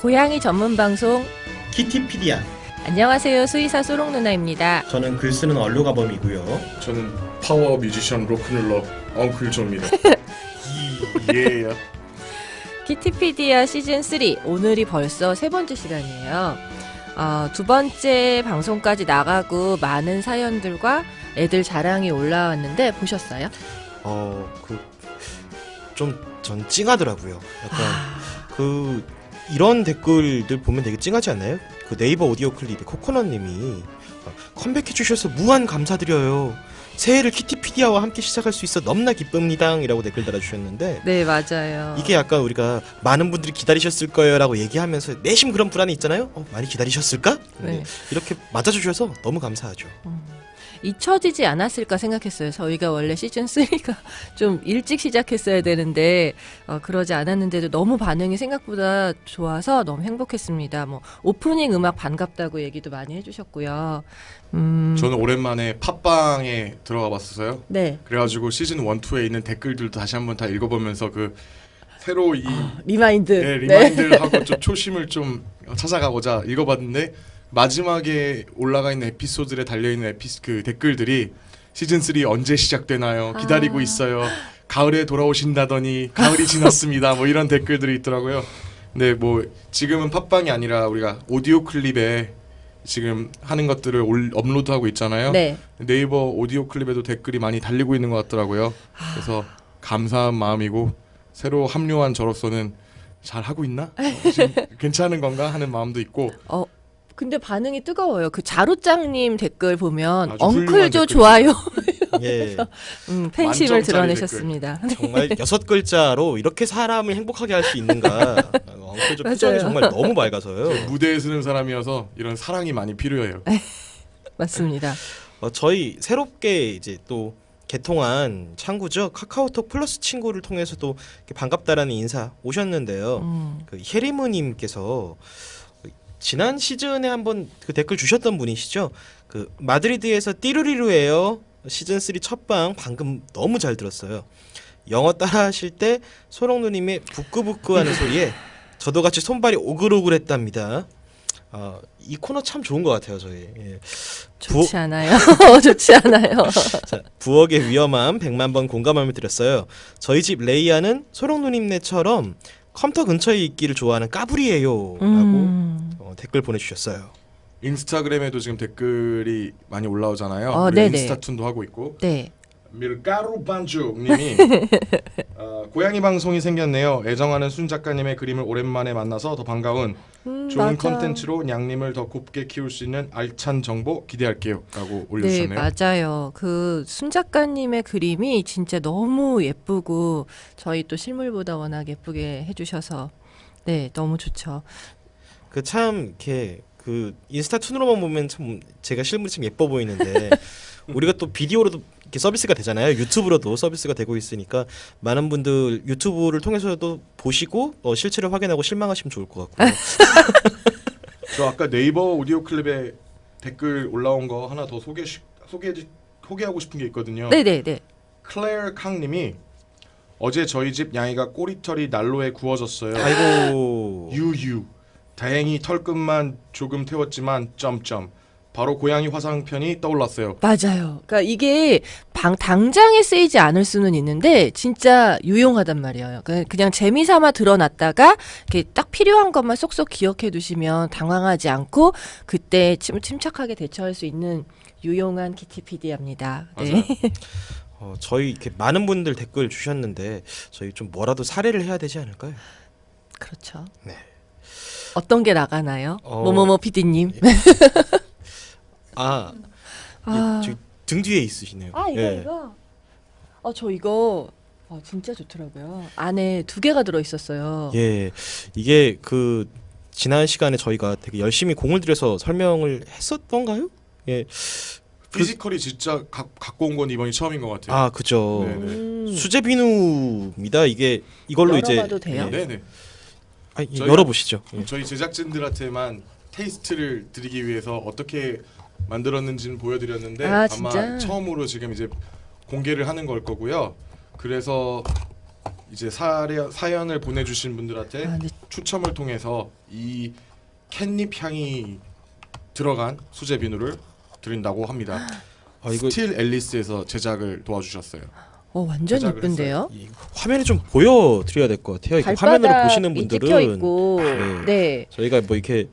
고양이 전문 방송 키티피디아. 안녕하세요. 수의사 소롱 누나입니다. 저는 글 쓰는 얼루가범이고요. 저는 파워 뮤지션 로큰롤러 엉클 조입니다. 예. 키티피디아 시즌 3 오늘이 벌써 세 번째 시간이에요. 두 번째 방송까지 나가고 많은 사연들과 애들 자랑이 올라왔는데 보셨어요? 전 찡하더라고요. 약간 이런 댓글들 보면 되게 찡하지 않나요? 그 네이버 오디오 클립에 코코넛님이 컴백해 주셔서 무한 감사드려요. 새해를 키티피디아와 함께 시작할 수 있어 너무나 기쁩니다. 이라고 댓글 달아주셨는데, 네, 맞아요. 이게 약간 우리가 많은 분들이 기다리셨을 거예요 라고 얘기하면서 내심 그런 불안이 있잖아요. 많이 기다리셨을까? 네. 이렇게 맞아주셔서 너무 감사하죠. 잊혀지지 않았을까 생각했어요. 저희가 원래 시즌 3가 좀 일찍 시작했어야 되는데 그러지 않았는데도 너무 반응이 생각보다 좋아서 너무 행복했습니다. 뭐 오프닝 음악 반갑다고 얘기도 많이 해주셨고요. 저는 오랜만에 팟빵에 들어가 봤었어요. 네. 그래가지고 시즌 1, 2에 있는 댓글들도 다시 한번 다 읽어보면서 그 새로 리마인드. 네, 리마인드하고 좀 초심을 좀 찾아가고자 읽어봤는데, 마지막에 올라가 있는 에피소드에 달려있는 그 댓글들이 시즌 3 언제 시작되나요? 기다리고 있어요. 가을에 돌아오신다더니 가을이 지났습니다. 뭐 이런 댓글들이 있더라고요. 근데 뭐 지금은 팟빵이 아니라 우리가 오디오 클립에 지금 하는 것들을 업로드하고 있잖아요. 네. 네이버 오디오 클립에도 댓글이 많이 달리고 있는 것 같더라고요. 그래서 감사한 마음이고, 새로 합류한 저로서는 잘 하고 있나? 지금 괜찮은 건가 하는 마음도 있고. 근데 반응이 뜨거워요. 그 자루짱님 댓글 보면 아주 훌륭한 엉클조 댓글. 좋아요. 예. 팬심을 만점짜리 드러내셨습니다. 정말 6글자로 이렇게 사람을 행복하게 할 수 있는가. 엉클조 표정이 맞아요. 정말 너무 맑아서요. 무대에 서는 사람이어서 이런 사랑이 많이 필요해요. 맞습니다. 저희 새롭게 이제 또 개통한 창구죠. 카카오톡 플러스 친구를 통해서도 이렇게 반갑다라는 인사 오셨는데요. 그 헤리무님께서 지난 시즌에 한번 그 댓글 주셨던 분이시죠. 그 마드리드에서 띠루리루예요. 시즌 3 첫방 방금 너무 잘 들었어요. 영어 따라하실 때 소롱누님의 부끄부끄하는 소리에 저도 같이 손발이 오글오글했답니다. 이 코너 참 좋은 것 같아요, 저희. 예. 좋지 않아요. 좋지 않아요. 자, 부엌의 위험함 100만 번 공감함을 드렸어요. 저희 집 레이아는 소롱누님네처럼 컴퓨터 근처에 있기를 좋아하는 까불이에요. 라고 댓글 보내주셨어요. 인스타그램에도 지금 댓글이 많이 올라오잖아요. 우리 네네. 인스타툰도 하고 있고. 네. 밀가루 반죽님이 고양이 방송이 생겼네요. 애정하는 순 작가님의 그림을 오랜만에 만나서 더 반가운 좋은 맞아. 컨텐츠로 냥님을 더 곱게 키울 수 있는 알찬 정보 기대할게요. 라고 네, 올려주셨네요. 맞아요. 그 순 작가님의 그림이 진짜 너무 예쁘고 저희 또 실물보다 워낙 예쁘게 해주셔서 네, 너무 좋죠. 그 참 이렇게 그 인스타 툰으로만 보면 참 제가 실물이 참 예뻐 보이는데 우리가 또 비디오로도 이렇게 서비스가 되잖아요. 유튜브로도 서비스가 되고 있으니까 많은 분들 유튜브를 통해서도 보시고 실체를 확인하고 실망하시면 좋을 것 같고요. 저 아까 네이버 오디오 클립에 댓글 올라온 거 하나 더 소개하고 싶은 게 있거든요. 네네네. 클레어 캉님이 어제 저희 집 양이가 꼬리털이 난로에 구워졌어요. 아이고. 유유. 다행히 털끝만 조금 태웠지만 점점. 바로 고양이 화상편이 떠올랐어요. 맞아요. 그러니까 이게 당장에 쓰이지 않을 수는 있는데 진짜 유용하단 말이에요. 그냥 재미삼아 드러났다가 이렇게 딱 필요한 것만 쏙쏙 기억해 두시면 당황하지 않고 그때 침착하게 대처할 수 있는 유용한 키티피디아입니다. 네. 저희 이렇게 많은 분들 댓글 주셨는데 저희 좀 뭐라도 사례를 해야 되지 않을까요? 그렇죠. 네. 어떤 게 나가나요? 뭐뭐뭐 PD님. 저기 등 뒤에 있으시네요. 이거. 저 이거 진짜 좋더라고요. 안에 2개가 들어 있었어요. 예, 이게 그 지난 시간에 저희가 되게 열심히 공을 들여서 설명을 했었던가요? 예, 피지컬이 진짜 갖고 온 건 이번이 처음인 것 같아요. 그죠. 네네. 수제 비누입니다. 이걸로 이제 열어봐도 돼요? 네네. 열어보시죠. 예. 저희 제작진들한테만 테이스트를 드리기 위해서 어떻게 만들었는지는 보여드렸는데 진짜? 아마 처음으로 지금 이제 공개를 하는 걸 거고요. 그래서 이제 사연을 보내주신 분들한테 아, 네. 추첨을 통해서 이 캣닙 향이 들어간 수제 비누를 드린다고 합니다. 이거 스틸 앨리스에서 제작을 도와주셨어요. 완전 제작을 예쁜데요. 이 화면에 좀 보여드려야 될 것 같아요. 이렇게 화면으로 보시는 분들은 찍혀 있고, 네. 네. 저희가 뭐 이렇게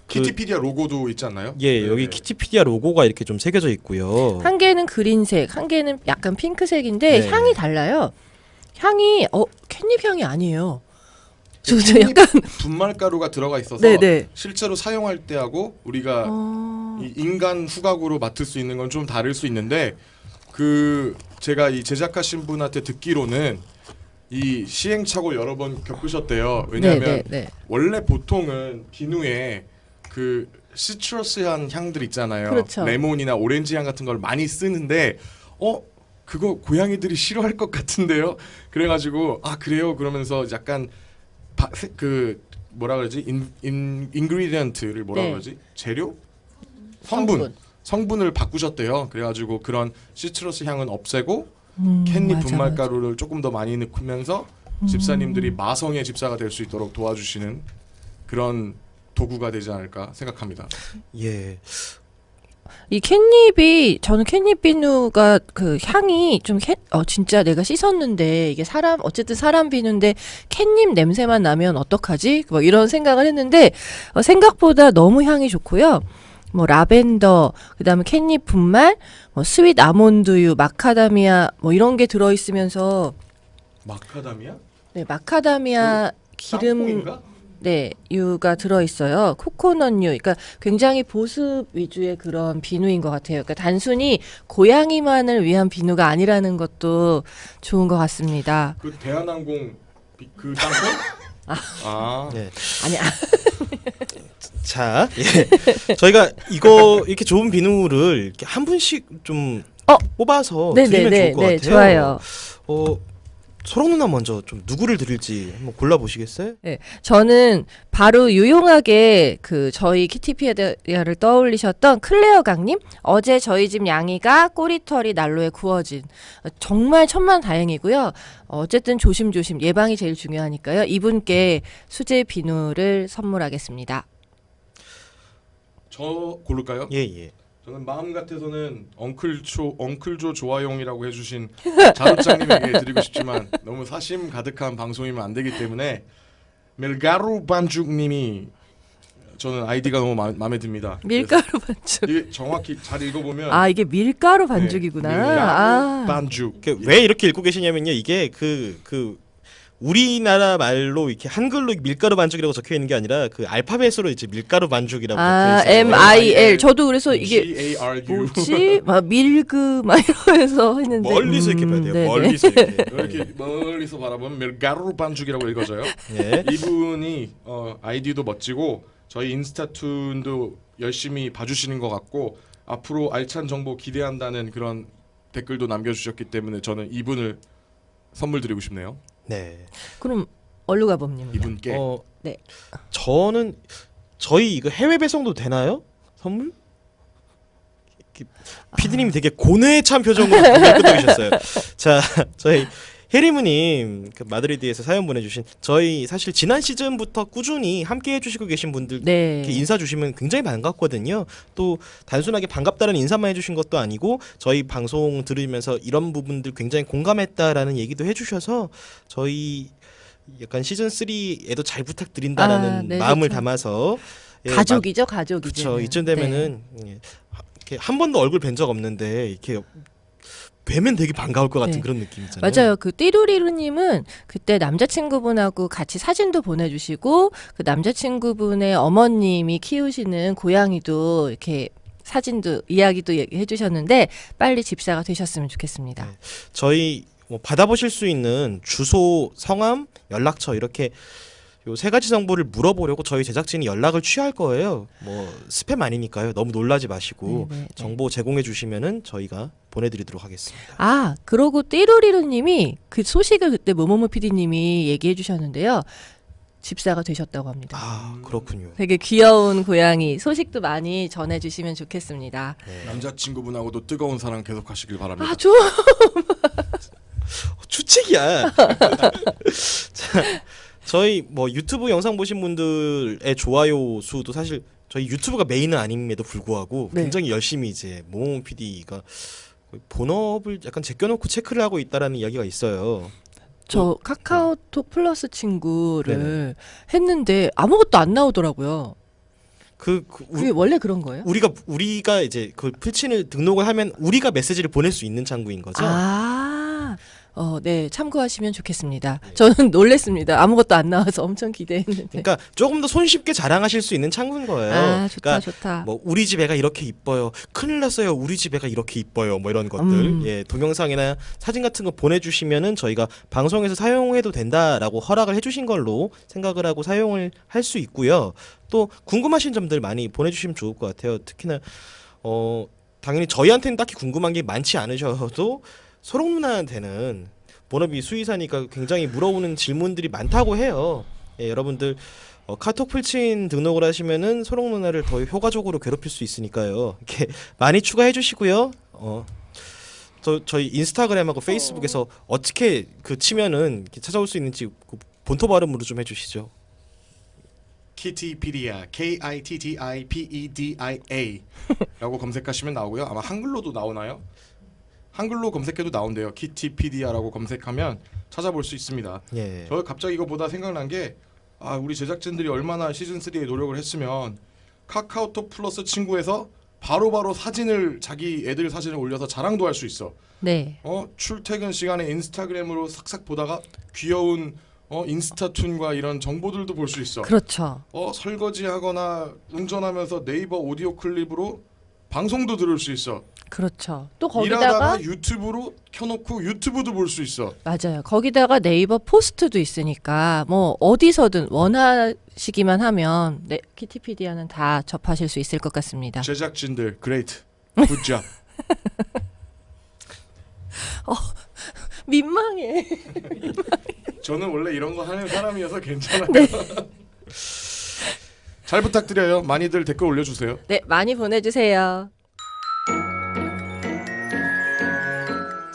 키티피디아 로고도 있지 않나요? 예, 네, 여기 네. 키티피디아 로고가 이렇게 좀 새겨져 있고요. 한 개는 그린색, 한 개는 약간 핑크색인데 네. 향이 달라요. 향이 캣닙 향이 아니에요. 저 캣닙 약간 분말가루가 들어가 있어서 네네. 실제로 사용할 때하고 우리가 이 인간 후각으로 맡을 수 있는 건 좀 다를 수 있는데 제가 이 제작하신 분한테 듣기로는 이 시행착오 여러 번 겪으셨대요. 왜냐하면 네. 원래 보통은 비누에 그 시트러스한 향들 있잖아요. 그렇죠. 레몬이나 오렌지 향 같은 걸 많이 쓰는데 그거 고양이들이 싫어할 것 같은데요. 그래가지고 그래요 그러면서 약간 그 뭐라 그러지 인그리디언트를 뭐라 네. 그러지 재료 성분. 성분을 바꾸셨대요. 그래가지고 그런 시트러스 향은 없애고 캣닙 맞아, 분말가루를 조금 더 많이 넣으면서 집사님들이 마성의 집사가 될 수 있도록 도와주시는 그런 도구가 되지 않을까 생각합니다. 예. 이 캣닙이 저는 캣닙 비누가 그 향이 좀 진짜 내가 씻었는데 이게 어쨌든 사람 비누인데 캣닙 냄새만 나면 어떡하지? 뭐 이런 생각을 했는데 생각보다 너무 향이 좋고요. 뭐 라벤더, 그다음에 캣닙 분말, 뭐 스윗 아몬드유, 마카다미아 뭐 이런 게 들어 있으면서 마카다미아? 네, 마카다미아 기름 땅콩인가? 네, 유가 들어 있어요. 코코넛유. 그러니까 굉장히 보습 위주의 그런 비누인 것 같아요. 그러니까 단순히 고양이만을 위한 비누가 아니라는 것도 좋은 것 같습니다. 그 대한항공 그 땅콩? 네. 아니, 자, 예. 저희가 이거 이렇게 좋은 비누를 이렇게 한 분씩 좀 뽑아서 드리면 좋을 것 같아요. 좋아요. 소롱 누나 먼저 좀 누구를 드릴지 한번 골라 보시겠어요? 네, 저는 바로 유용하게 저희 키티피디아를 떠올리셨던 클레어 강님. 어제 저희 집 양이가 꼬리털이 난로에 구워진 정말 천만다행이고요. 어쨌든 조심조심 예방이 제일 중요하니까요. 이분께 수제 비누를 선물하겠습니다. 저 고를까요? 예. 저는 마음 같아서는 엉클조 조아용이라고 해주신 자루장님에게 드리고 싶지만 너무 사심 가득한 방송이면 안 되기 때문에 밀가루 반죽님이 저는 아이디가 너무 마음에 듭니다. 밀가루 반죽. 이게 정확히 잘 읽어보면 이게 밀가루 반죽이구나. 밀가루 반죽. 왜 이렇게 읽고 계시냐면요. 이게 우리나라 말로 이렇게 한글로 밀가루 반죽이라고 적혀 있는 게 아니라 그 알파벳으로 이제 밀가루 반죽이라고 적혀 있어요. MIL. 저도 그래서 이게 GARU. 뭐지? 밀그 막 이러면서 했는데 멀리서 이렇게 봐야 돼요. 네네. 멀리서 이렇게. 이렇게 멀리서 바라보면 밀가루 반죽이라고 읽어져요. 예. 이분이 아이디도 멋지고 저희 인스타툰도 열심히 봐주시는 것 같고 앞으로 알찬 정보 기대한다는 그런 댓글도 남겨주셨기 때문에 저는 이분을 선물 드리고 싶네요. 네. 그럼 얼루가범님. 이분께 네. 저는 저희 이거 해외 배송도 되나요? 선물? 피디님이 되게 고뇌찬 표정으로 고개를 끄덕이셨어요. 자, 저희 해리무님 마드리드에서 사연 보내주신 저희 사실 지난 시즌부터 꾸준히 함께 해주시고 계신 분들 네. 이렇게 인사 주시면 굉장히 반갑거든요. 또 단순하게 반갑다는 인사만 해주신 것도 아니고 저희 방송 들으면서 이런 부분들 굉장히 공감했다라는 얘기도 해주셔서 저희 약간 시즌 3에도 잘 부탁드린다라는 네, 마음을 그렇죠. 담아서 가족이죠, 가족이죠. 그렇죠. 이쯤 되면은 이렇게 한 번도 얼굴 뵌 적 없는데 이렇게 뵈면 되게 반가울 것 같은 네. 그런 느낌이잖아요. 맞아요. 띠루리루님은 그때 남자친구분하고 같이 사진도 보내주시고 그 남자친구분의 어머님이 키우시는 고양이도 이렇게 사진도 이야기도 해주셨는데 빨리 집사가 되셨으면 좋겠습니다. 네. 저희 받아보실 수 있는 주소, 성함, 연락처 이렇게 요 세 가지 정보를 물어보려고 저희 제작진이 연락을 취할 거예요. 스팸 아니니까요. 너무 놀라지 마시고 네. 정보 제공해 주시면은 저희가 보내드리도록 하겠습니다. 그러고 띠루리루님이 그 소식을 그때 모모모 PD님이 얘기해 주셨는데요. 집사가 되셨다고 합니다. 그렇군요. 되게 귀여운 고양이 소식도 많이 전해주시면 좋겠습니다. 네. 남자친구분하고도 뜨거운 사랑 계속하시길 바랍니다. 좋아. 수칙이야. 자, 저희 뭐 유튜브 영상 보신 분들의 좋아요 수도 사실 저희 유튜브가 메인은 아님에도 불구하고 네. 굉장히 열심히 이제 모모 PD가 본업을 약간 제껴놓고 체크를 하고 있다라는 이야기가 있어요. 저 카카오톡 플러스 친구를 했는데 아무것도 안 나오더라고요. 그게 원래 그런 거예요? 우리가 이제 그 풀친을 등록을 하면 우리가 메시지를 보낼 수 있는 창구인 거죠. 네, 참고하시면 좋겠습니다. 저는 놀랬습니다. 아무것도 안 나와서 엄청 기대했는데. 그러니까 조금 더 손쉽게 자랑하실 수 있는 창구인 거예요. 좋다, 그러니까 좋다. 뭐 우리 집 애가 이렇게 이뻐요. 큰일 났어요. 우리 집 애가 이렇게 이뻐요. 뭐 이런 것들. 예, 동영상이나 사진 같은 거 보내주시면은 저희가 방송에서 사용해도 된다라고 허락을 해주신 걸로 생각을 하고 사용을 할 수 있고요. 또 궁금하신 점들 많이 보내주시면 좋을 것 같아요. 특히나 당연히 저희한테는 딱히 궁금한 게 많지 않으셔도 소록 누나한테는 본업이 수의사니까 굉장히 물어오는 질문들이 많다고 해요. 예, 여러분들 카톡 풀친 등록을 하시면은 소록 누나를 더 효과적으로 괴롭힐 수 있으니까요. 이렇게 많이 추가해 주시고요. 저희 인스타그램하고 페이스북에서 어떻게 그 치면은 이렇게 찾아올 수 있는지 그 본토 발음으로 좀 해주시죠. 키티피디아 KITTIPEDIA 라고 검색하시면 나오고요. 아마 한글로도 나오나요? 한글로 검색해도 나온대요. 키티피디아라고 검색하면 찾아볼 수 있습니다. 예. 저 갑자기 이거 보다 생각난 게 우리 제작진들이 얼마나 시즌 3에 노력을 했으면 카카오톡 플러스 친구에서 바로바로 사진을 자기 애들 사진을 올려서 자랑도 할 수 있어. 네. 출퇴근 시간에 인스타그램으로 삭삭 보다가 귀여운 인스타툰과 이런 정보들도 볼 수 있어. 그렇죠. 설거지하거나 운전하면서 네이버 오디오 클립으로 방송도 들을 수 있어. 그렇죠. 또 일하다가 거기다가 유튜브로 켜놓고 유튜브도 볼 수 있어. 맞아요. 거기다가 네이버 포스트도 있으니까 뭐 어디서든 원하시기만 하면 키티피디아는 다 접하실 수 있을 것 같습니다. 제작진들 그레이트 굿잡. 민망해. 저는 원래 이런 거 하는 사람이어서 괜찮아요. 네. 잘 부탁드려요. 많이들 댓글 올려주세요. 네, 많이 보내주세요.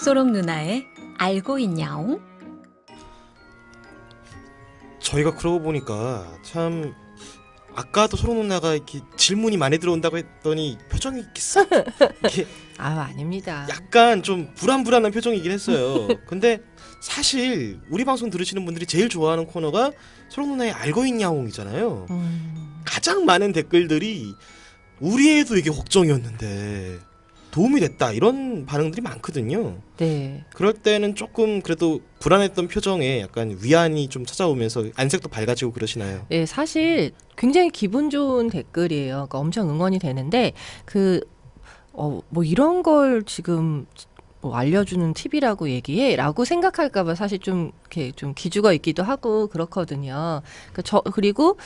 소록 누나의 알고 있냐옹? 저희가 그러고 보니까 참 아까도 소록 누나가 이렇게 질문이 많이 들어온다고 했더니 표정이 이렇게 싹 이렇게 아닙니다. 약간 좀 불안불안한 표정이긴 했어요. 근데 사실 우리 방송 들으시는 분들이 제일 좋아하는 코너가 소록 누나의 알고 있냐옹이잖아요. 가장 많은 댓글들이 우리 애도 이게 걱정이었는데 도움이 됐다 이런 반응들이 많거든요. 네. 그럴 때는 조금 그래도 불안했던 표정에 약간 위안이 좀 찾아오면서 안색도 밝아지고 그러시나요? 네, 사실 굉장히 기분 좋은 댓글이에요. 그러니까 엄청 응원이 되는데 뭐 이런 걸 지금 뭐 알려주는 팁이라고 얘기해라고 생각할까봐 사실 좀 이렇게 좀 기주가 있기도 하고 그렇거든요. 그리고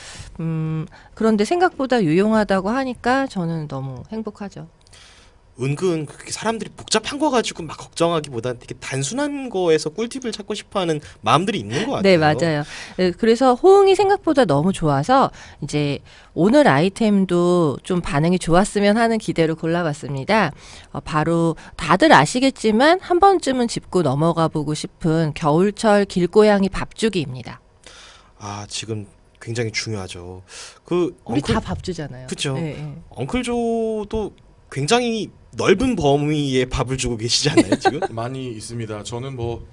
그런데 생각보다 유용하다고 하니까 저는 너무 행복하죠. 은근 그렇게 사람들이 복잡한 거 가지고 막 걱정하기보다는 되게 단순한 거에서 꿀팁을 찾고 싶어하는 마음들이 있는 것 같아요. 네, 맞아요. 네, 그래서 호응이 생각보다 너무 좋아서 이제 오늘 아이템도 좀 반응이 좋았으면 하는 기대로 골라봤습니다. 바로 다들 아시겠지만 한 번쯤은 짚고 넘어가 보고 싶은 겨울철 길고양이 밥주기입니다. 지금 굉장히 중요하죠. 우리 다 밥 주잖아요. 그렇죠. 네, 네. 엉클조도 굉장히 넓은 범위의 밥을 주고 계시잖아요, 지금. 많이 있습니다. 저는 뭐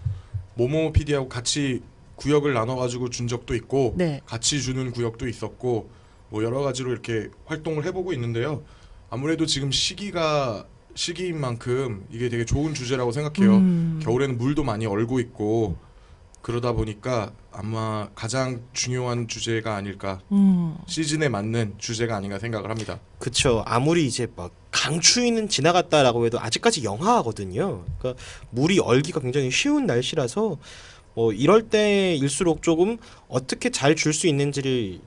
모모 PD하고 같이 구역을 나눠가지고 준 적도 있고, 네. 같이 주는 구역도 있었고, 뭐 여러 가지로 이렇게 활동을 해보고 있는데요. 아무래도 지금 시기인 만큼 이게 되게 좋은 주제라고 생각해요. 겨울에는 물도 많이 얼고 있고 그러다 보니까 아마 가장 중요한 주제가 아닐까. 시즌에 맞는 주제가 아닌가 생각을 합니다. 그렇죠. 아무리 이제 막 강추위는 지나갔다라고 해도 아직까지 영하거든요. 그러니까 물이 얼기가 굉장히 쉬운 날씨라서 이럴 때일수록 조금 어떻게 잘 줄 수 있는지를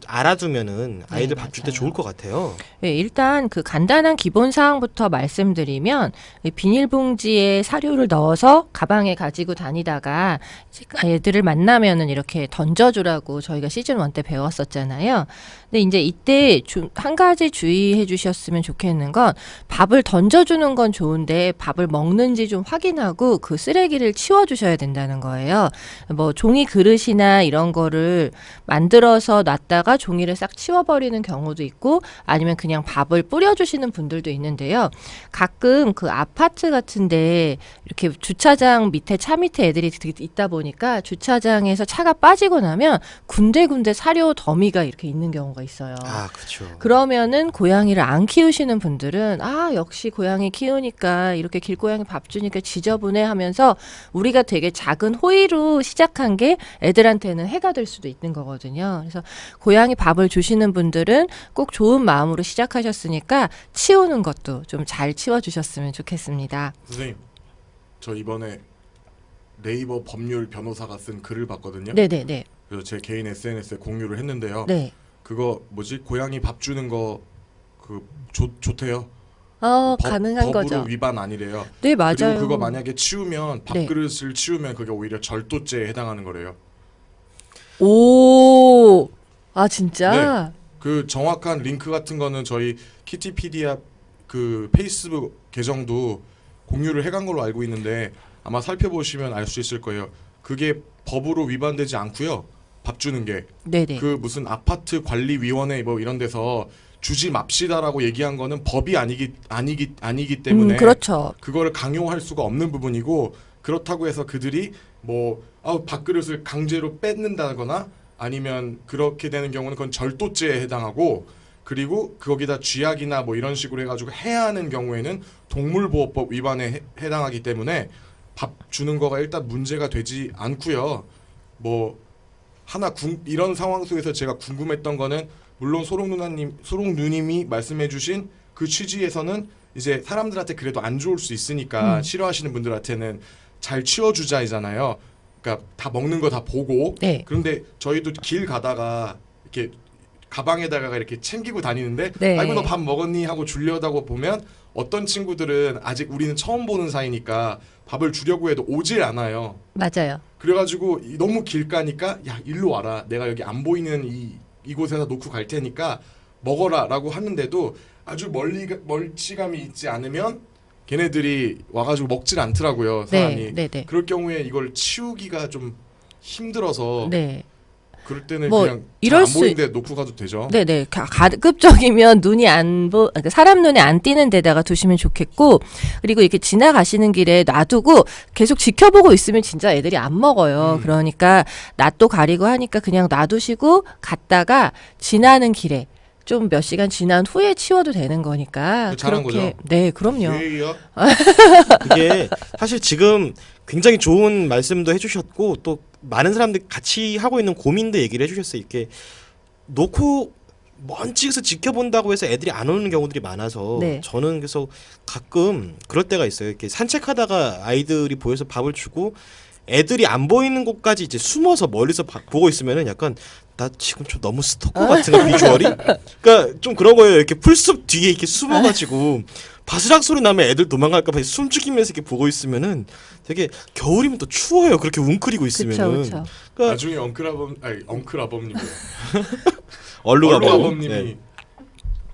알아두면은 아이들 네, 밥 줄 때 맞아요. 좋을 것 같아요. 네, 일단 그 간단한 기본 사항부터 말씀드리면 이 비닐봉지에 사료를 넣어서 가방에 가지고 다니다가 이제 애들을 만나면은 이렇게 던져주라고 저희가 시즌 1 때 배웠었잖아요. 근데 이제 이때 한 가지 주의해 주셨으면 좋겠는 건 밥을 던져주는 건 좋은데 밥을 먹는지 좀 확인하고 그 쓰레기를 치워주셔야 된다는 거예요. 뭐 종이 그릇이나 이런 거를 만들어서 놨다가 종이를 싹 치워버리는 경우도 있고 아니면 그냥 밥을 뿌려주시는 분들도 있는데요. 가끔 그 아파트 같은데 이렇게 주차장 밑에 차 밑에 애들이 있다 보니까 주차장에서 차가 빠지고 나면 군데군데 사료 더미가 이렇게 있는 경우가 있어요. 아, 그렇죠. 그러면은 고양이를 안 키우시는 분들은 아 역시 고양이 키우니까 이렇게 길고양이 밥 주니까 지저분해 하면서 우리가 되게 작은 호의로 시작한 게 애들한테는 해가 될 수도 있는 거거든요. 그래서 고양이 밥을 주시는 분들은 꼭 좋은 마음으로 시작하셨으니까 치우는 것도 좀 잘 치워주셨으면 좋겠습니다. 선생님, 저 이번에 네이버 법률 변호사가 쓴 글을 봤거든요. 네네네. 그래서 제 개인 SNS에 공유를 했는데요. 네. 그거 뭐지? 고양이 밥 주는 거 그 좋대요. 가능한 법으로 거죠. 위반 아니래요. 네, 맞아요. 그리고 그거 만약에 치우면 네. 밥그릇을 치우면 그게 오히려 절도죄에 해당하는 거래요. 오, 아 진짜? 그 정확한 링크 같은 거는 저희 키티피디아 그 페이스북 계정도 공유를 해간 걸로 알고 있는데 아마 살펴보시면 알 수 있을 거예요. 그게 법으로 위반되지 않고요. 밥 주는 게. 네네. 그 무슨 아파트 관리위원회 뭐 이런 데서 주지 맙시다라고 얘기한 거는 법이 아니기 때문에 그렇죠. 그거를 강요할 수가 없는 부분이고 그렇다고 해서 그들이 뭐 밥그릇을 강제로 뺏는다거나 아니면 그렇게 되는 경우는 그건 절도죄에 해당하고 그리고 거기다 쥐약이나 뭐 이런 식으로 해가지고 해야 하는 경우에는 동물보호법 위반에 해당하기 때문에 밥 주는 거가 일단 문제가 되지 않고요. 뭐 이런 상황 속에서 제가 궁금했던 거는 물론 소롱 누님이 말씀해주신 그 취지에서는 이제 사람들한테 그래도 안 좋을 수 있으니까 싫어하시는 분들한테는 잘 치워주자이잖아요. 그러니까 다 먹는 거 다 보고. 네. 그런데 저희도 길 가다가 이렇게 가방에다가 이렇게 챙기고 다니는데 네. 아이고 너 밥 먹었니 하고 주려다고 보면 어떤 친구들은 아직 우리는 처음 보는 사이니까 밥을 주려고 해도 오질 않아요. 맞아요. 그래가지고 너무 길 가니까 야 일로 와라 내가 여기 안 보이는 이곳에다 놓고 갈 테니까 먹어라 라고 하는데도 아주 멀찌감이 있지 않으면 걔네들이 와가지고 먹질 않더라고요 사람이. 네. 그럴 경우에 이걸 치우기가 좀 힘들어서 네. 그럴 때는 뭐 그냥 이럴 안 수- 보이는데 놓고 가도 되죠. 네네. 가급적이면 눈이 그러니까 사람 눈에 안 띄는 데다가 두시면 좋겠고, 그리고 이렇게 지나가시는 길에 놔두고 계속 지켜보고 있으면 진짜 애들이 안 먹어요. 그러니까 낯도 가리고 하니까 그냥 놔두시고 갔다가 지나는 길에 좀 몇 시간 지난 후에 치워도 되는 거니까. 잘한 그렇게. 거죠? 네, 그럼요. 왜요? 이게 사실 지금 굉장히 좋은 말씀도 해주셨고 또 많은 사람들이 같이 하고 있는 고민도 얘기를 해주셨어요. 이렇게 놓고 먼 찍어서 지켜본다고 해서 애들이 안 오는 경우들이 많아서 네. 저는 그래서 가끔 그럴 때가 있어요. 이렇게 산책하다가 아이들이 보여서 밥을 주고 애들이 안 보이는 곳까지 이제 숨어서 멀리서 보고 있으면은 약간 나 지금 좀 너무 스토커 같은 거 비주얼이. 그러니까 좀 그런 거예요. 이렇게 풀숲 뒤에 이렇게 숨어가지고 바스락 소리 나면 애들 도망갈까봐 숨죽이면서 이렇게 보고 있으면은 되게 겨울이면 또 추워요. 그렇게 웅크리고 있으면은. 그쵸. 그러니까 나중에 엉클 아범님이 얼룩아범님이 네.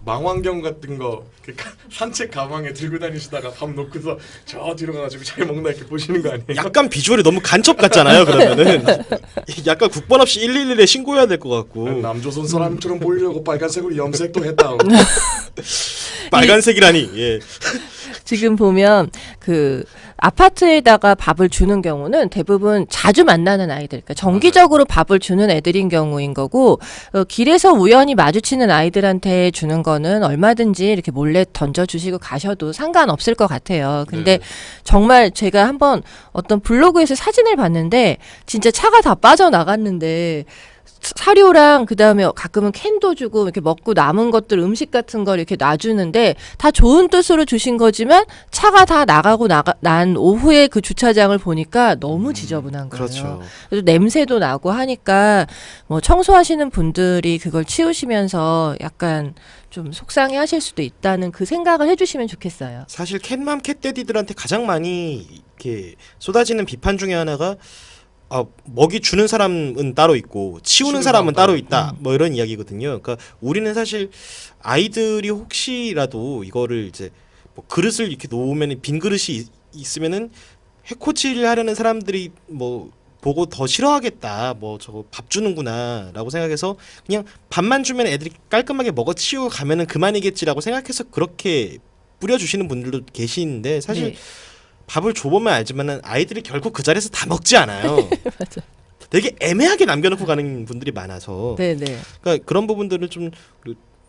망원경 같은 거 산책 가방에 들고 다니시다가 밥 놓고서 저 뒤로 가가지고 잘 먹나 이렇게 보시는 거 아니에요? 약간 비주얼이 너무 간첩 같잖아요. 그러면은 약간 국번 없이 111에 신고해야 될 것 같고. 남조선 사람처럼 보이려고 빨간색으로 염색도 했다. 빨간색이라니. 예. 지금 보면 그 아파트에다가 밥을 주는 경우는 대부분 자주 만나는 아이들, 그러니까 정기적으로 밥을 주는 애들인 경우인 거고, 길에서 우연히 마주치는 아이들한테 주는 거는 얼마든지 이렇게 몰래 던져주시고 가셔도 상관없을 것 같아요. 근데 네. 정말 제가 한번 어떤 블로그에서 사진을 봤는데 진짜 차가 다 빠져나갔는데 사료랑 그다음에 가끔은 캔도 주고 이렇게 먹고 남은 것들 음식 같은 걸 이렇게 놔주는데 다 좋은 뜻으로 주신 거지만 차가 다 나가고 난 오후에 그 주차장을 보니까 너무 지저분한 거예요. 그렇죠. 그래서 냄새도 나고 하니까 뭐 청소하시는 분들이 그걸 치우시면서 약간 좀 속상해하실 수도 있다는 그 생각을 해주시면 좋겠어요. 사실 캣맘 캣데디들한테 가장 많이 이렇게 쏟아지는 비판 중에 하나가 먹이 주는 사람은 따로 있고 치우는 사람은 따로 있다. 뭐 이런 이야기거든요. 그러니까 우리는 사실 아이들이 혹시라도 이거를 이제 뭐 그릇을 이렇게 놓으면 빈 그릇이 있으면은 해코지를 하려는 사람들이 뭐 보고 더 싫어하겠다. 뭐 저거 밥 주는구나라고 생각해서 그냥 밥만 주면 애들이 깔끔하게 먹어 치우고 가면은 그만이겠지라고 생각해서 그렇게 뿌려주시는 분들도 계시는데 사실 네. 밥을 줘보면 알지만은 아이들이 결국 그 자리에서 다 먹지 않아요. 맞아. 되게 애매하게 남겨놓고 가는 분들이 많아서 네네. 그러니까 그런 부분들을 좀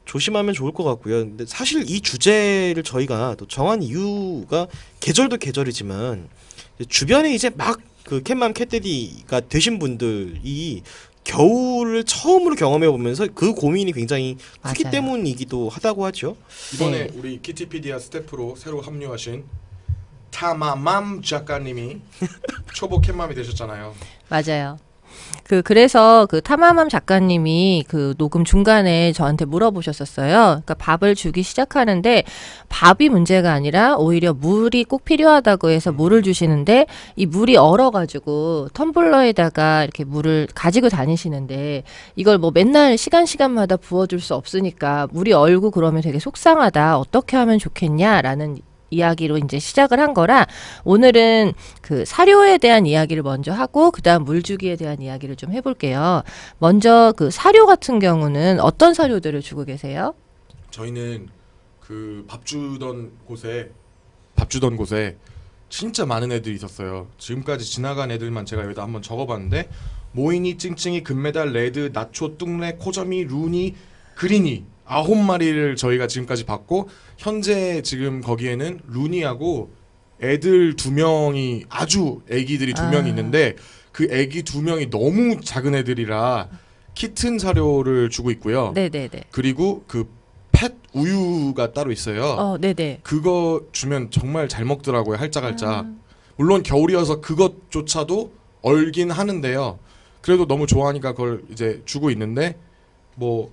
조심하면 좋을 것 같고요. 근데 사실 이 주제를 저희가 또 정한 이유가 계절도 계절이지만 주변에 이제 막 그 캣맘 캣데디가 되신 분들이 겨울을 처음으로 경험해 보면서 그 고민이 굉장히 크기 맞아요. 때문이기도 하다고 하죠. 이번에 네. 우리 키티피디아 스태프로 새로 합류하신 타마맘 작가님이 초보 캣맘이 되셨잖아요. 맞아요. 그래서 그 타마맘 작가님이 그 녹음 중간에 저한테 물어보셨었어요. 그러니까 밥을 주기 시작하는데 밥이 문제가 아니라 오히려 물이 꼭 필요하다고 해서 물을 주시는데 이 물이 얼어가지고 텀블러에다가 이렇게 물을 가지고 다니시는데 이걸 뭐 맨날 시간마다 부어줄 수 없으니까 물이 얼고 그러면 되게 속상하다. 어떻게 하면 좋겠냐라는 이야기로 이제 시작을 한 거라 오늘은 그 사료에 대한 이야기를 먼저 하고 그다음 물주기에 대한 이야기를 좀 해볼게요. 먼저 그 사료 같은 경우는 어떤 사료들을 주고 계세요? 저희는 그 밥 주던 곳에 진짜 많은 애들이 있었어요. 지금까지 지나간 애들만 제가 여기다 한번 적어봤는데 모이니, 찡찡이, 금메달, 레드, 나초, 뚱레, 코점이, 루니, 그린이 9마리를 저희가 지금까지 봤고 현재 지금 거기에는 루니하고 애들 2명이 아주 애기들이 2명이 있는데 그 애기 2명이 너무 작은 애들이라 키튼 사료를 주고 있고요. 네네네. 그리고 그 펫 우유가 따로 있어요. 네네. 그거 주면 정말 잘 먹더라고요. 할짝할짝. 물론 겨울이어서 그것조차도 얼긴 하는데요. 그래도 너무 좋아하니까 그걸 이제 주고 있는데 뭐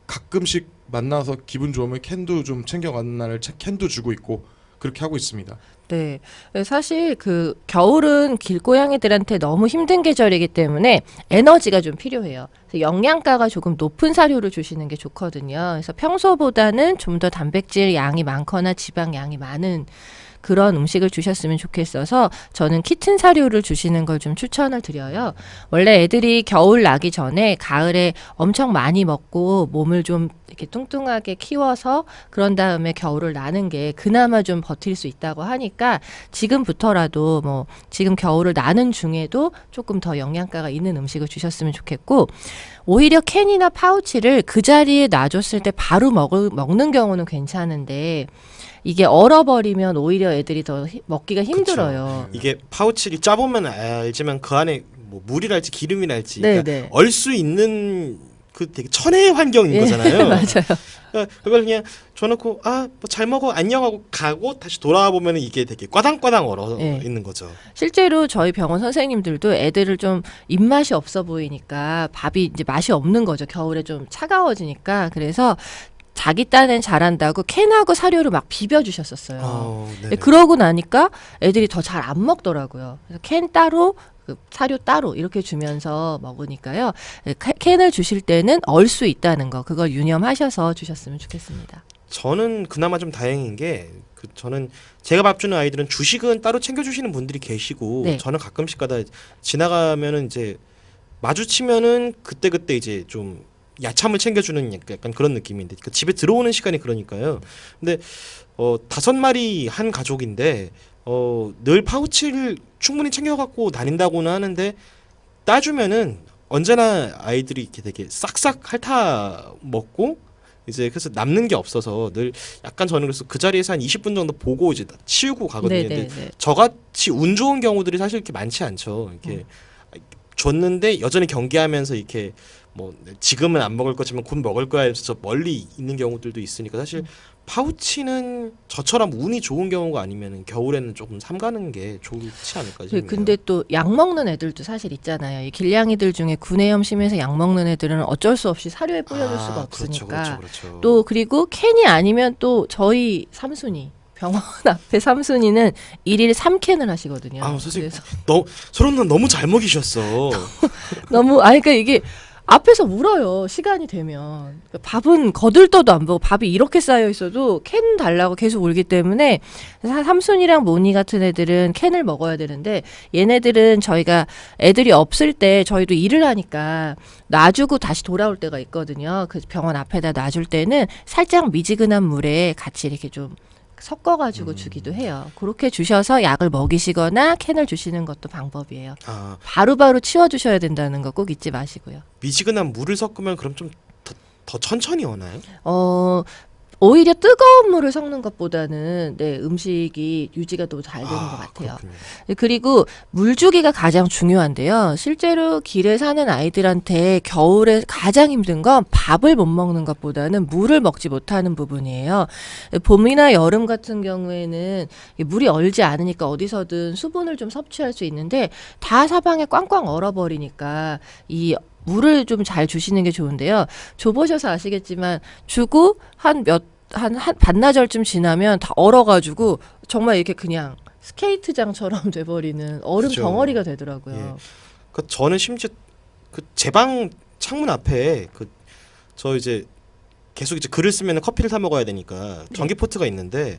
가끔씩 만나서 기분 좋으면 캔도 좀 챙겨가는 날을 캔도 주고 있고 그렇게 하고 있습니다. 네. 사실 그 겨울은 길고양이들한테 너무 힘든 계절이기 때문에 에너지가 좀 필요해요. 그래서 영양가가 조금 높은 사료를 주시는 게 좋거든요. 그래서 평소보다는 좀 더 단백질 양이 많거나 지방 양이 많은 그런 음식을 주셨으면 좋겠어서 저는 키튼 사료를 주시는 걸 좀 추천을 드려요. 원래 애들이 겨울 나기 전에 가을에 엄청 많이 먹고 몸을 좀 이렇게 뚱뚱하게 키워서 그런 다음에 겨울을 나는 게 그나마 좀 버틸 수 있다고 하니까 지금부터라도 뭐 지금 겨울을 나는 중에도 조금 더 영양가가 있는 음식을 주셨으면 좋겠고 오히려 캔이나 파우치를 그 자리에 놔줬을 때 바로 먹는 경우는 괜찮은데 이게 얼어버리면 오히려 애들이 더 먹기가 힘들어요. 이게 파우치를 짜보면 알지만 그 안에 뭐 물이랄지 기름이랄지 네, 그러니까 네. 얼 수 있는 그 되게 천혜의 환경인 거잖아요. 맞아요. 그러니까 그걸 그냥 줘놓고 뭐 잘 먹어 안녕하고 가고 다시 돌아와 보면 이게 되게 꽈당꽈당 얼어 네. 있는 거죠. 실제로 저희 병원 선생님들도 애들을 좀 입맛이 없어 보이니까 밥이 이제 맛이 없는 거죠. 겨울에 좀 차가워지니까. 그래서 자기 딴엔 잘한다고 캔하고 사료를 막 비벼주셨었어요. 네네. 그러고 나니까 애들이 더 잘 안 먹더라고요. 그래서 캔 따로 그 사료 따로 이렇게 주면서 먹으니까요. 캔을 주실 때는 얼 수 있다는 거 그걸 유념하셔서 주셨으면 좋겠습니다. 저는 그나마 좀 다행인 게 저는 제가 밥 주는 아이들은 주식은 따로 챙겨주시는 분들이 계시고 네. 저는 가끔씩가다 지나가면은 이제 마주치면은 그때 이제 좀 야참을 챙겨주는 약간 그런 느낌인데 그 집에 들어오는 시간이 그러니까요. 근데 5마리 한 가족인데 늘 파우치를 충분히 챙겨갖고 다닌다고는 하는데 따주면은 언제나 아이들이 이렇게 되게 싹싹 핥아 먹고 이제 그래서 남는 게 없어서 늘 약간 저는 그래서 그 자리에서 한 20분 정도 보고 이제 치우고 가거든요. 근데 저같이 운 좋은 경우들이 사실 이렇게 많지 않죠. 이렇게 줬는데 여전히 경계하면서 이렇게 뭐 지금은 안 먹을 거지만 곧 먹을 거야 해서 멀리 있는 경우들도 있으니까 사실 파우치는 저처럼 운이 좋은 경우가 아니면 겨울에는 조금 삼가는 게 좋지 않을까 싶네요. 근데 또 약 먹는 애들도 사실 있잖아요. 이 길냥이들 중에 구내염 심해서 약 먹는 애들은 어쩔 수 없이 사료에 뿌려줄 수가 없으니까. 그렇죠. 또 그리고 캔이 아니면 또 저희 삼순이 병원 앞에 삼순이는 일일 3캔을 하시거든요. 아, 선생님 그래서 소름돋 너무 잘 먹이셨어. 너무 그러니까 이게 앞에서 울어요. 시간이 되면 밥은 거들떠도 안 보고 밥이 이렇게 쌓여 있어도 캔 달라고 계속 울기 때문에 삼순이랑 모니 같은 애들은 캔을 먹어야 되는데 얘네들은 저희가 애들이 없을 때 저희도 일을 하니까 놔주고 다시 돌아올 때가 있거든요. 그 병원 앞에다 놔줄 때는 살짝 미지근한 물에 같이 이렇게 좀 섞어가지고 주기도 해요. 그렇게 주셔서 약을 먹이시거나 캔을 주시는 것도 방법이에요. 아, 바로바로 치워주셔야 된다는 거 꼭 잊지 마시고요. 미지근한 물을 섞으면 그럼 좀 더 천천히 오나요? 오히려 뜨거운 물을 섞는 것보다는 음식이 유지가 더 잘 되는 것 같아요. 그렇군요. 그리고 물주기가 가장 중요한데요. 실제로 길에 사는 아이들한테 겨울에 가장 힘든 건 밥을 못 먹는 것보다는 물을 먹지 못하는 부분이에요. 봄이나 여름 같은 경우에는 물이 얼지 않으니까 어디서든 수분을 좀 섭취할 수 있는데 다 사방에 꽝꽝 얼어버리니까 이 물을 좀 잘 주시는 게 좋은데요. 줘보셔서 아시겠지만 주고 한 반나절쯤 지나면 다 얼어가지고 정말 이렇게 그냥 스케이트장처럼 돼버리는 얼음 그죠. 덩어리가 되더라고요. 예. 그 저는 심지어 그 제 방 창문 앞에 저 이제 계속 이제 글을 쓰면 커피를 사 먹어야 되니까 전기 포트가 있는데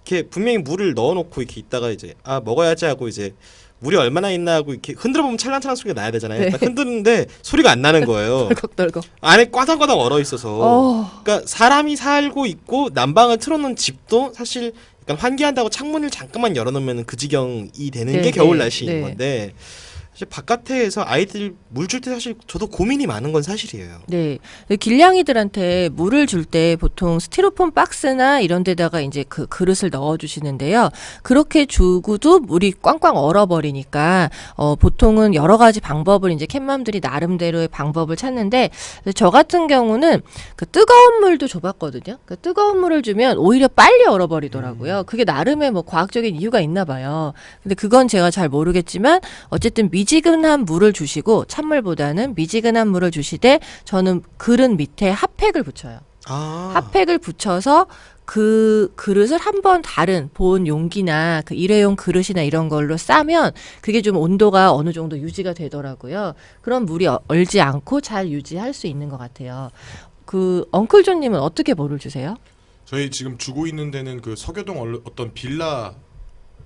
이렇게 분명히 물을 넣어놓고 이렇게 있다가 이제 먹어야지 하고 이제 물이 얼마나 있나 하고 이렇게 흔들어 보면 찰랑찰랑 소리가 나야 되잖아요. 네. 딱 흔드는데 소리가 안 나는 거예요. 덜컥덜컥. 안에 꽈당꽈당 얼어 있어서. 그러니까 사람이 살고 있고 난방을 틀어놓은 집도 사실 약간 환기한다고 창문을 잠깐만 열어놓으면 그 지경이 되는 네, 게 겨울 네, 날씨인 네. 건데 사실 바깥에서 아이들 물 줄 때 사실 저도 고민이 많은 건 사실이에요. 네. 길냥이들한테 물을 줄 때 보통 스티로폼 박스나 이런 데다가 이제 그 그릇을 넣어 주시는데요. 그렇게 주고도 물이 꽝꽝 얼어버리니까 보통은 여러 가지 방법을 이제 캣맘들이 나름대로의 방법을 찾는데 저 같은 경우는 그 뜨거운 물도 줘봤거든요. 그 뜨거운 물을 주면 오히려 빨리 얼어버리더라고요. 그게 나름의 뭐 과학적인 이유가 있나 봐요. 근데 그건 제가 잘 모르겠지만 어쨌든 미지근한 물을 주시고 찬물보다는 미지근한 물을 주시되 저는 그릇 밑에 핫팩을 붙여요. 핫팩을 붙여서 그 그릇을 한번 다른 보온 용기나 그 일회용 그릇이나 이런 걸로 싸면 그게 좀 온도가 어느 정도 유지가 되더라고요. 그럼 물이 얼지 않고 잘 유지할 수 있는 것 같아요. 엉클존님은 어떻게 뭐를 주세요? 저희 지금 주고 있는 데는 그 서교동 어떤 빌라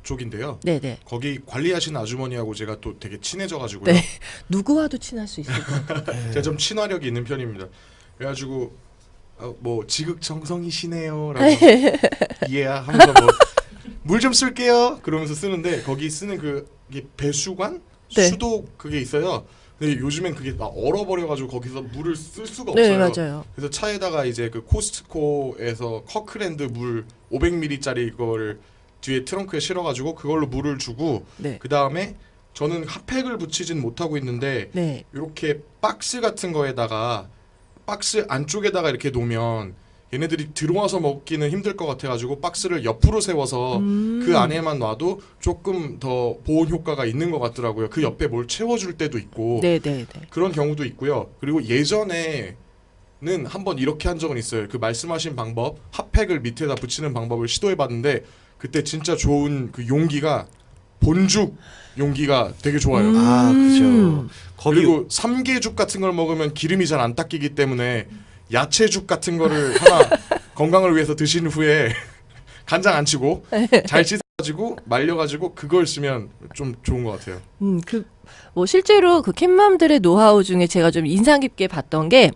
쪽인데요. 네네. 거기 관리하시는 아주머니하고 제가 또 되게 친해져가지고요. 네. 누구와도 친할 수 있을 것 같아요. 제가 좀 친화력이 있는 편입니다. 그래가지고 뭐 지극정성이시네요라고 하면서 뭐 물 좀 쓸게요 그러면서 쓰는데 거기 쓰는 그게 배수관 네. 수도 그게 있어요. 근데 요즘엔 그게 막 얼어버려가지고 거기서 물을 쓸 수가 네, 없어요. 맞아요. 그래서 차에다가 이제 그 코스트코에서 커크랜드 물 500ml짜리 이거를 뒤에 트렁크에 실어가지고 그걸로 물을 주고 네. 그 다음에 저는 핫팩을 붙이진 못하고 있는데 네. 이렇게 박스 같은 거에다가 박스 안쪽에다가 이렇게 놓으면 얘네들이 들어와서 먹기는 힘들 것 같아가지고 박스를 옆으로 세워서 그 안에만 놔도 조금 더 보온 효과가 있는 것 같더라고요. 그 옆에 뭘 채워줄 때도 있고 네네네. 그런 경우도 있고요. 그리고 예전에는 한번 이렇게 한 적은 있어요. 그 말씀하신 방법 핫팩을 밑에다 붙이는 방법을 시도해봤는데 그때 진짜 좋은 그 용기가 본죽 용기가 되게 좋아요. 그죠. 그리고 삼계죽 같은 걸 먹으면 기름이 잘 안 닦이기 때문에 야채죽 같은 거를 하나 건강을 위해서 드신 후에 간장 안 치고 잘 씻어가지고 말려가지고 그걸 쓰면 좀 좋은 것 같아요. 뭐 실제로 그 캣맘들의 노하우 중에 제가 좀 인상 깊게 봤던 게